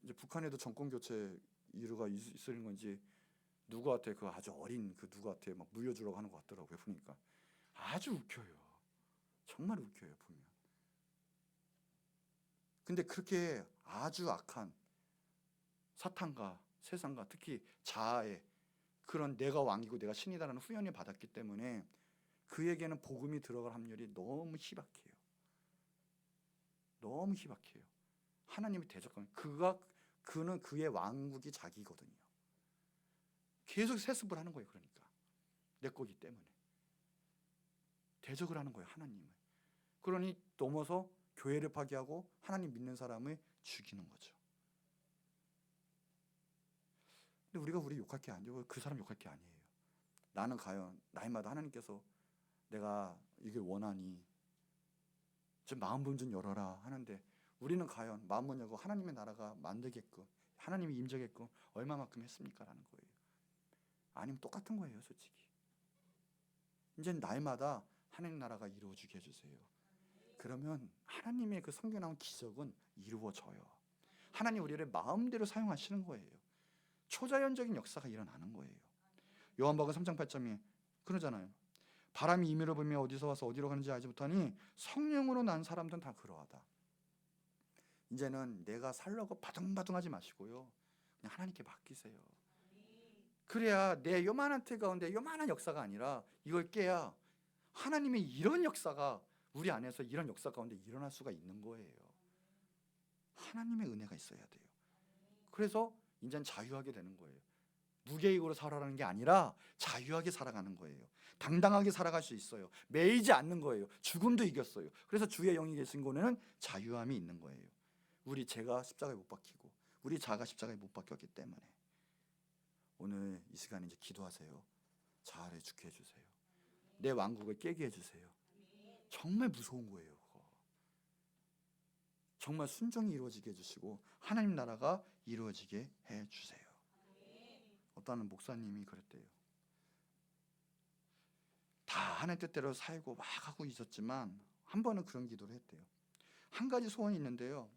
이제 북한에도 정권 교체 이유가 있는 건지 누구한테 그 아주 어린 그 누구한테 막 물려주라고 하는 것 같더라고요. 보니까 아주 웃겨요. 정말 웃겨요 보면. 근데 그렇게 아주 악한 사탄과 세상과 특히 자아의 그런 내가 왕이고 내가 신이다라는 후연을 받았기 때문에 그에게는 복음이 들어갈 확률이 너무 희박해요. 너무 희박해요. 하나님이 대적하는 그는 그의 왕국이 자기거든요. 계속 세습을 하는 거예요. 그러니까 내 거기 때문에 대적을 하는 거예요. 하나님을. 그러니 넘어서 교회를 파괴하고 하나님 믿는 사람을 죽이는 거죠. 근데 우리가 욕할 게 아니고 그 사람 욕할 게 아니에요. 나는 과연 날마다 하나님께서 내가 이게 원하니 좀 마음 좀 열어라 하는데 우리는 과연 마음문 열고 하나님의 나라가 만들게끔 하나님이 임재게끔 얼마만큼 했습니까? 라는 거예요. 아니면 똑같은 거예요. 솔직히 이제 날마다 하나님 나라가 이루어지게 해주세요. 그러면 하나님의 그 성경에 나온 기적은 이루어져요. 하나님 우리를 마음대로 사용하시는 거예요. 초자연적인 역사가 일어나는 거예요. 요한복음 3장 8절에 그러잖아요. 바람이 임의로 불며 어디서 와서 어디로 가는지 알지 못하니 성령으로 난 사람들은 다 그러하다. 이제는 내가 살려고 바둥바둥하지 마시고요. 그냥 하나님께 맡기세요. 그래야 내 요만한 태 가운데 요만한 역사가 아니라 이걸 깨야 하나님의 이런 역사가 우리 안에서 이런 역사 가운데 일어날 수가 있는 거예요. 하나님의 은혜가 있어야 돼요. 그래서 이제는 자유하게 되는 거예요. 무계획으로 살아가는 게 아니라 자유하게 살아가는 거예요. 당당하게 살아갈 수 있어요. 매이지 않는 거예요. 죽음도 이겼어요. 그래서 주의 영이 계신 곳에는 자유함이 있는 거예요. 우리 죄가 십자가에 못 박히고 우리 자가 십자가에 못 박혔기 때문에 오늘 이 시간에 이제 기도하세요. 자아를 죽게 해주세요. 내 왕국을 깨게 해주세요. 정말 무서운 거예요. 그거. 정말 순종이 이루어지게 해주시고 하나님 나라가 이루어지게 해주세요. 어떤 목사님이 그랬대요. 다 하나님 뜻대로 살고 막 하고 있었지만 한 번은 그런 기도를 했대요. 한 가지 소원이 있는데요.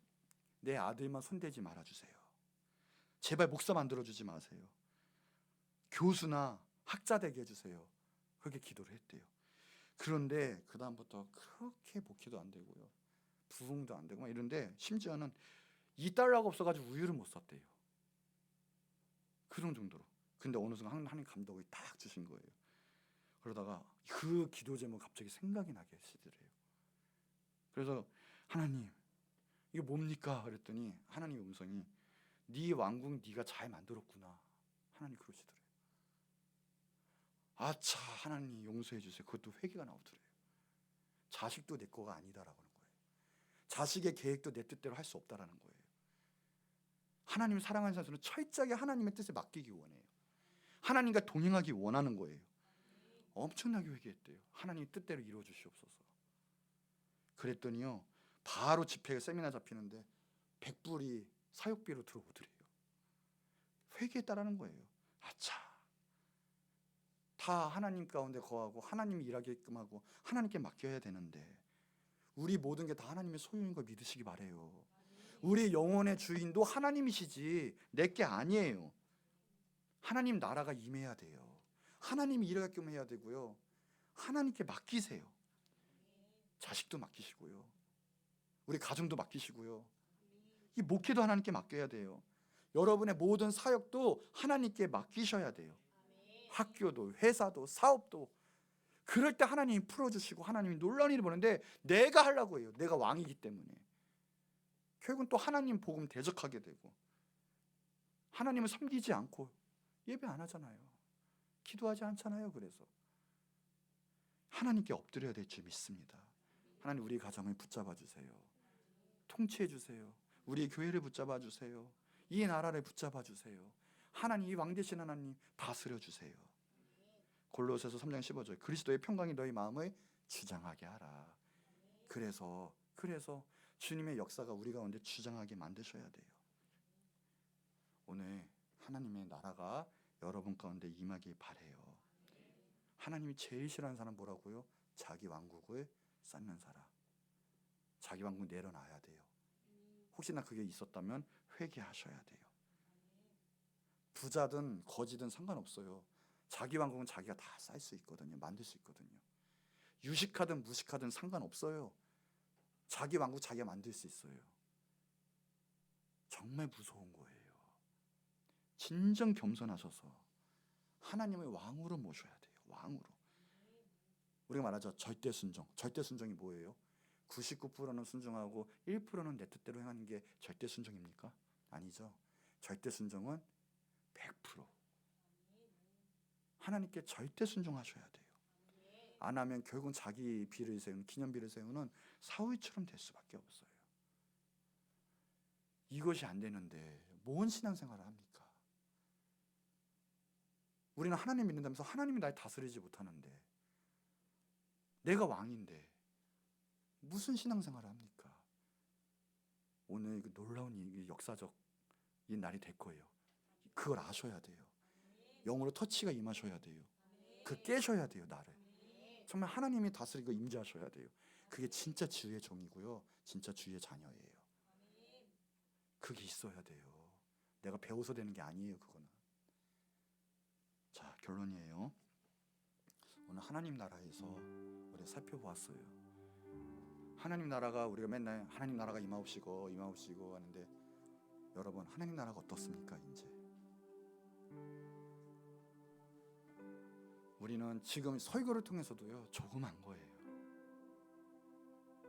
내 아들만 손대지 말아주세요. 제발 목사 만들어주지 마세요. 교수나 학자 되게 해주세요. 그렇게 기도를 했대요. 그런데 그 다음부터 그렇게 목회도 안 되고요. 부흥도 안 되고 막 이런데 심지어는 $2가 없어가지고 우유를 못 샀대요. 그런 정도로. 근데 어느 순간 하나님 감독이 딱 주신 거예요. 그러다가 그 기도 제목 갑자기 생각이 나게 하시더래요. 그래서 하나님 이게 뭡니까? 그랬더니 하나님의 음성이 네 왕국 네가 잘 만들었구나. 하나님 그러시더래요. 아차 하나님 용서해 주세요. 그것도 회개가 나오더래요. 자식도 내 거가 아니다라고 하는 거예요. 자식의 계획도 내 뜻대로 할 수 없다라는 거예요. 하나님을 사랑하는 사람은 철저하게 하나님의 뜻에 맡기기 원해요. 하나님과 동행하기 원하는 거예요. 엄청나게 회개했대요. 하나님 뜻대로 이루어 주시옵소서. 그랬더니요. 바로 집회가 세미나 잡히는데 100불이 사육비로 들어오더래요. 회개했다라는 거예요. 아차. 다 하나님 가운데 거하고 하나님이 일하게끔 하고 하나님께 맡겨야 되는데 우리 모든 게 다 하나님의 소유인 걸 믿으시기 바래요. 우리 영혼의 주인도 하나님이시지 내 게 아니에요. 하나님 나라가 임해야 돼요. 하나님이 일하게끔 해야 되고요. 하나님께 맡기세요. 자식도 맡기시고요. 우리 가정도 맡기시고요. 이 목회도 하나님께 맡겨야 돼요. 여러분의 모든 사역도 하나님께 맡기셔야 돼요. 학교도 회사도 사업도 그럴 때 하나님이 풀어주시고 하나님이 놀라운 일을 보는데 내가 하려고 해요. 내가 왕이기 때문에. 결국은 또 하나님 복음 대적하게 되고 하나님을 섬기지 않고 예배 안 하잖아요. 기도하지 않잖아요. 그래서 하나님께 엎드려야 될 줄 믿습니다. 하나님 우리 가정을 붙잡아 주세요. 통치해 주세요. 우리 교회를 붙잡아 주세요. 이 나라를 붙잡아 주세요. 하나님, 이 왕되신 하나님 다스려 주세요. 골로새서 3장 15절 그리스도의 평강이 너희 마음을 주장하게 하라. 그래서 주님의 역사가 우리 가운데 주장하게 만드셔야 돼요. 오늘 하나님의 나라가 여러분 가운데 임하길 바래요. 하나님이 제일 싫어하는 사람 뭐라고요? 자기 왕국을 쌓는 사람. 자기 왕국 내려놔야 돼요. 혹시나 그게 있었다면 회개하셔야 돼요. 부자든 거지든 상관없어요. 자기 왕국은 자기가 다 쌓을 수 있거든요. 만들 수 있거든요. 유식하든 무식하든 상관없어요. 자기 왕국 자기가 만들 수 있어요. 정말 무서운 거예요. 진정 겸손하셔서 하나님을 왕으로 모셔야 돼요. 왕으로. 우리가 말하죠. 절대 순종. 절대 순종이 뭐예요? 99%는 순종하고 1%는 내 뜻대로 행하는 게 절대 순종입니까? 아니죠. 절대 순종은 100%. 하나님께 절대 순종하셔야 돼요. 안 하면 결국은 자기 비를 세우는, 기념비를 세우는 사울처럼 될 수밖에 없어요. 이것이 안 되는데 뭔 신앙생활을 합니까? 우리는 하나님 믿는다면서 하나님이 날 다스리지 못하는데, 내가 왕인데 무슨 신앙생활을 합니까? 오늘 그 놀라운 이 역사적 이 날이 될 거예요. 그걸 아셔야 돼요. 영으로 터치가 임하셔야 돼요. 그 깨셔야 돼요. 나를 정말 하나님이 다스리고 임재하셔야 돼요. 그게 진짜 주의 종이고요, 진짜 주의 자녀예요. 그게 있어야 돼요. 내가 배워서 되는 게 아니에요. 그거는. 자, 결론이에요. 오늘 하나님 나라에서 우리 살펴보았어요. 하나님 나라가, 우리가 맨날 하나님 나라가 임하옵시고 하는데, 여러분 하나님 나라가 어떻습니까? 이제 우리는 지금 설교를 통해서도요 조그만 거예요.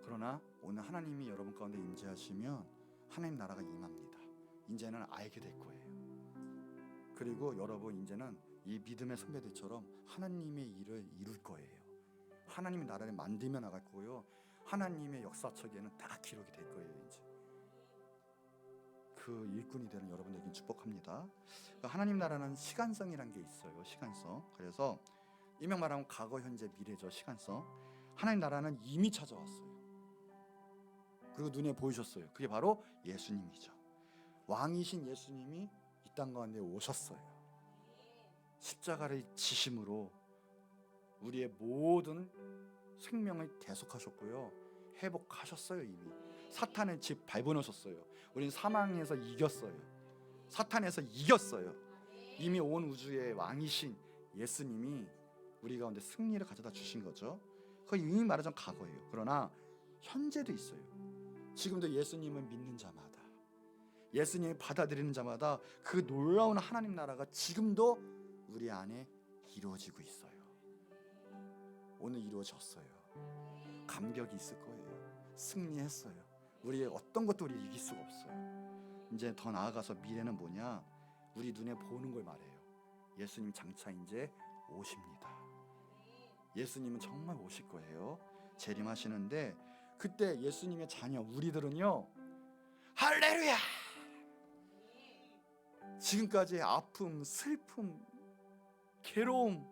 그러나 오늘 하나님이 여러분 가운데 임재하시면 하나님 나라가 임합니다. 이제는 알게 될 거예요. 그리고 여러분 이제는 이 믿음의 선배들처럼 하나님의 일을 이룰 거예요. 하나님의 나라를 만들며 나갈 거고요, 하나님의 역사책에는 다 기록이 될 거예요. 이제 그 일꾼이 되는 여러분에게 축복합니다. 하나님 나라는 시간성이란 게 있어요. 시간성. 그래서 이명 말하면 과거, 현재, 미래죠. 시간성. 하나님 나라는 이미 찾아왔어요. 그리고 눈에 보이셨어요. 그게 바로 예수님이죠. 왕이신 예수님이 이 땅 가운데 오셨어요. 십자가를 지심으로 우리의 모든 생명을 대속하셨고요, 회복하셨어요. 이미 사탄의 집 밟아놓으셨어요. 우리는 사망에서 이겼어요. 사탄에서 이겼어요. 이미 온 우주의 왕이신 예수님이 우리 가운데 승리를 가져다 주신 거죠. 그거 이미 말하자면 과거예요. 그러나 현재도 있어요. 지금도 예수님을 믿는 자마다, 예수님을 받아들이는 자마다 그 놀라운 하나님 나라가 지금도 우리 안에 이루어지고 있어요. 오늘 이루어졌어요. 감격이 있을 거예요. 승리했어요. 우리의 어떤 것도 우리 이길 수가 없어요. 이제 더 나아가서 미래는 뭐냐? 우리 눈에 보는 걸 말해요. 예수님 장차 이제 오십니다. 예수님은 정말 오실 거예요. 재림하시는데, 그때 예수님의 자녀 우리들은요, 할렐루야! 지금까지의 아픔, 슬픔, 괴로움,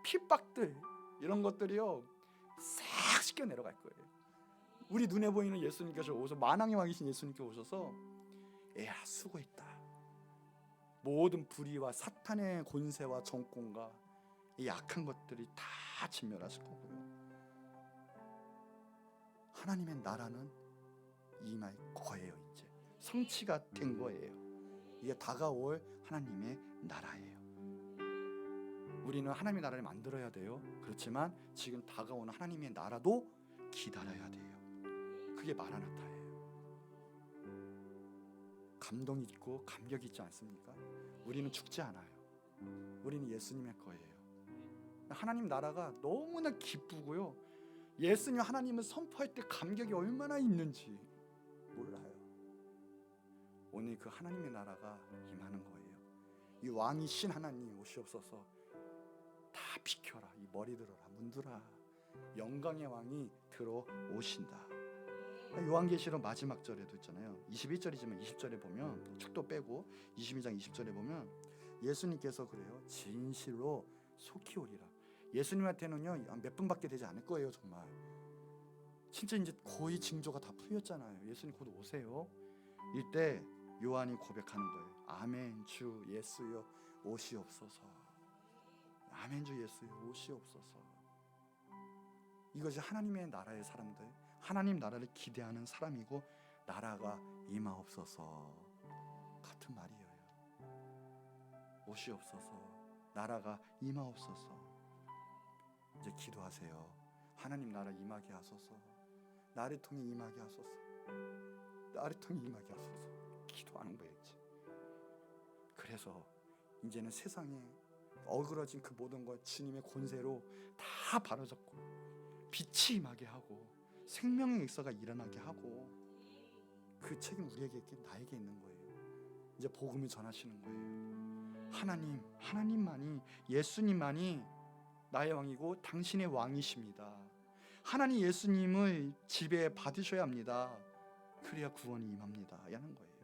핍박들, 이런 것들이요 싹 씻겨 내려갈 거예요. 우리 눈에 보이는 예수님께서 오셔서, 만왕의 왕이신 예수님께서 오셔서, 에야 수고했다. 모든 불의와 사탄의 권세와 정권과 이 약한 것들이 다 진멸하실 거고요, 하나님의 나라는 임할 거예요. 이제 성취가 된 거예요. 이게 다가올 하나님의 나라예요. 우리는 하나님의 나라를 만들어야 돼요. 그렇지만 지금 다가오는 하나님의 나라도 기다려야 돼요. 그게 마라나타예요. 감동이 있고 감격이 있지 않습니까? 우리는 죽지 않아요. 우리는 예수님의 거예요. 하나님 나라가 너무나 기쁘고요. 예수님 하나님을 선포할 때 감격이 얼마나 있는지 몰라요. 오늘 그 하나님의 나라가 임하는 거예요. 이 왕이신 하나님 오시옵소서. 다 비켜라. 이 머리 들어라. 문들아. 영광의 왕이 들어오신다. 요한계시록 마지막 절에도 있잖아요. 21절이지만 20절에 보면 축도 빼고 22장 20절에 보면 예수님께서 그래요. 진실로 속히 오리라. 예수님한테는요 몇 분밖에 되지 않을 거예요. 정말 진짜 이제 거의 징조가 다 풀렸잖아요. 예수님 곧 오세요. 이때 요한이 고백하는 거예요. 아멘 주 예수여 오시옵소서. 아멘 주 예수여 오시옵소서. 이것이 하나님의 나라의 사람들, 하나님 나라를 기대하는 사람이고 나라가 임하옵소서 같은 말이에요. 오시옵소서. 나라가 임하옵소서. 이제 기도하세요. 하나님 나라 임하게 하소서. 나를 통해 임하게 하소서. 나를 통해 임하게 하소서. 기도하는 거예요. 이제. 그래서 이제는 세상에 어그러진 그 모든 것 주님의 권세로 다 바로잡고 빛이 임하게 하고 생명의 역사가 일어나게 하고 그 책임 우리에게 있게 나에게 있는 거예요. 이제 복음을 전하시는 거예요. 하나님만이 예수님만이 나의 왕이고 당신의 왕이십니다. 하나님 예수님을 지배 받으셔야 합니다. 그래야 구원이 임합니다. 하는 거예요.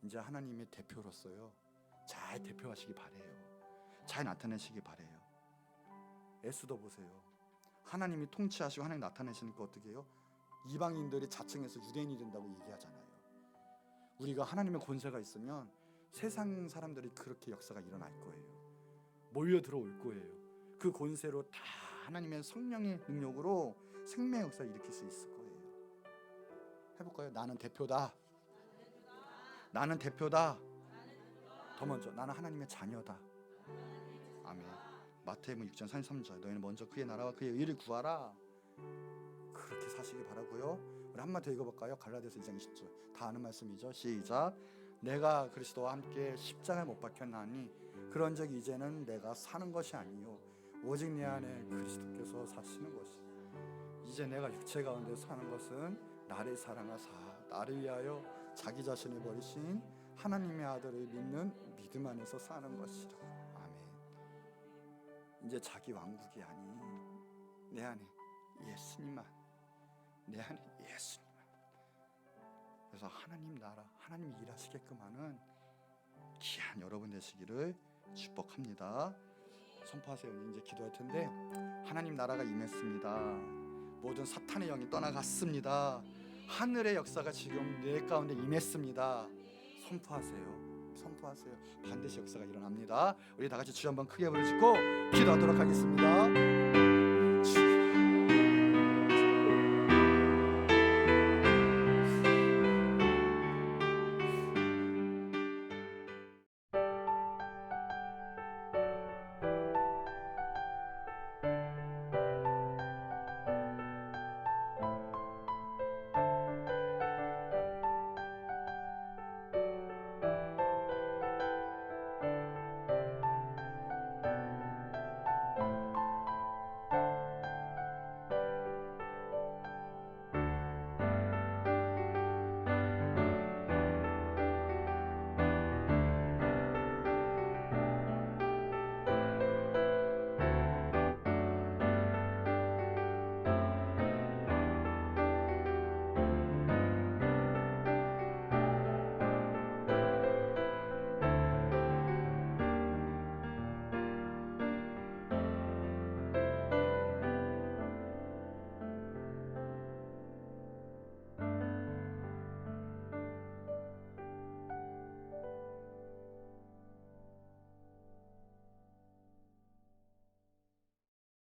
이제 하나님의 대표로서요 잘 대표하시기 바래요. 잘 나타내시기 바래요. 에스더 보세요. 하나님이 통치하시고 하나님 나타내시는 거 어떻게 해요? 이방인들이 자청해서 유대인이 된다고 얘기하잖아요. 우리가 하나님의 권세가 있으면 세상 사람들이 그렇게 역사가 일어날 거예요. 몰려 들어올 거예요. 그 권세로 다 하나님의 성령의 능력으로 생명의 역사를 일으킬 수 있을 거예요. 해볼까요? 나는 대표다. 나는 대표다. 더 먼저 나는 하나님의 자녀다. 아멘. 마태복음 6장 33절 너희는 먼저 그의 나라와 그의 의를 구하라. 그렇게 사시기 바라고요. 우리 한번 더 읽어볼까요? 갈라디아서 2장 20절 다 아는 말씀이죠. 시작. 내가 그리스도와 함께 십자가에 못 박혔나니 그런즉 이제는 내가 사는 것이 아니요 오직 내 안에 그리스도께서 사시는 것이. 이제 내가 육체 가운데 사는 것은 나를 사랑하사 나를 위하여 자기 자신을 버리신 하나님의 아들을 믿는 믿음 안에서 사는 것이라. 아멘. 이제 자기 왕국이 아닌 내 안에 예수님만, 내 안에 예수님만. 그래서 하나님 나라, 하나님 일하시게끔 하는 귀한 여러분 되시기를 축복합니다. 선포하세요. 이제 기도할 텐데 하나님 나라가 임했습니다. 모든 사탄의 영이 떠나갔습니다. 하늘의 역사가 지금 내 가운데 임했습니다. 선포하세요. 선포하세요. 반드시 역사가 일어납니다. 우리 다 같이 주 한번 크게 부르짖고 기도하도록 하겠습니다.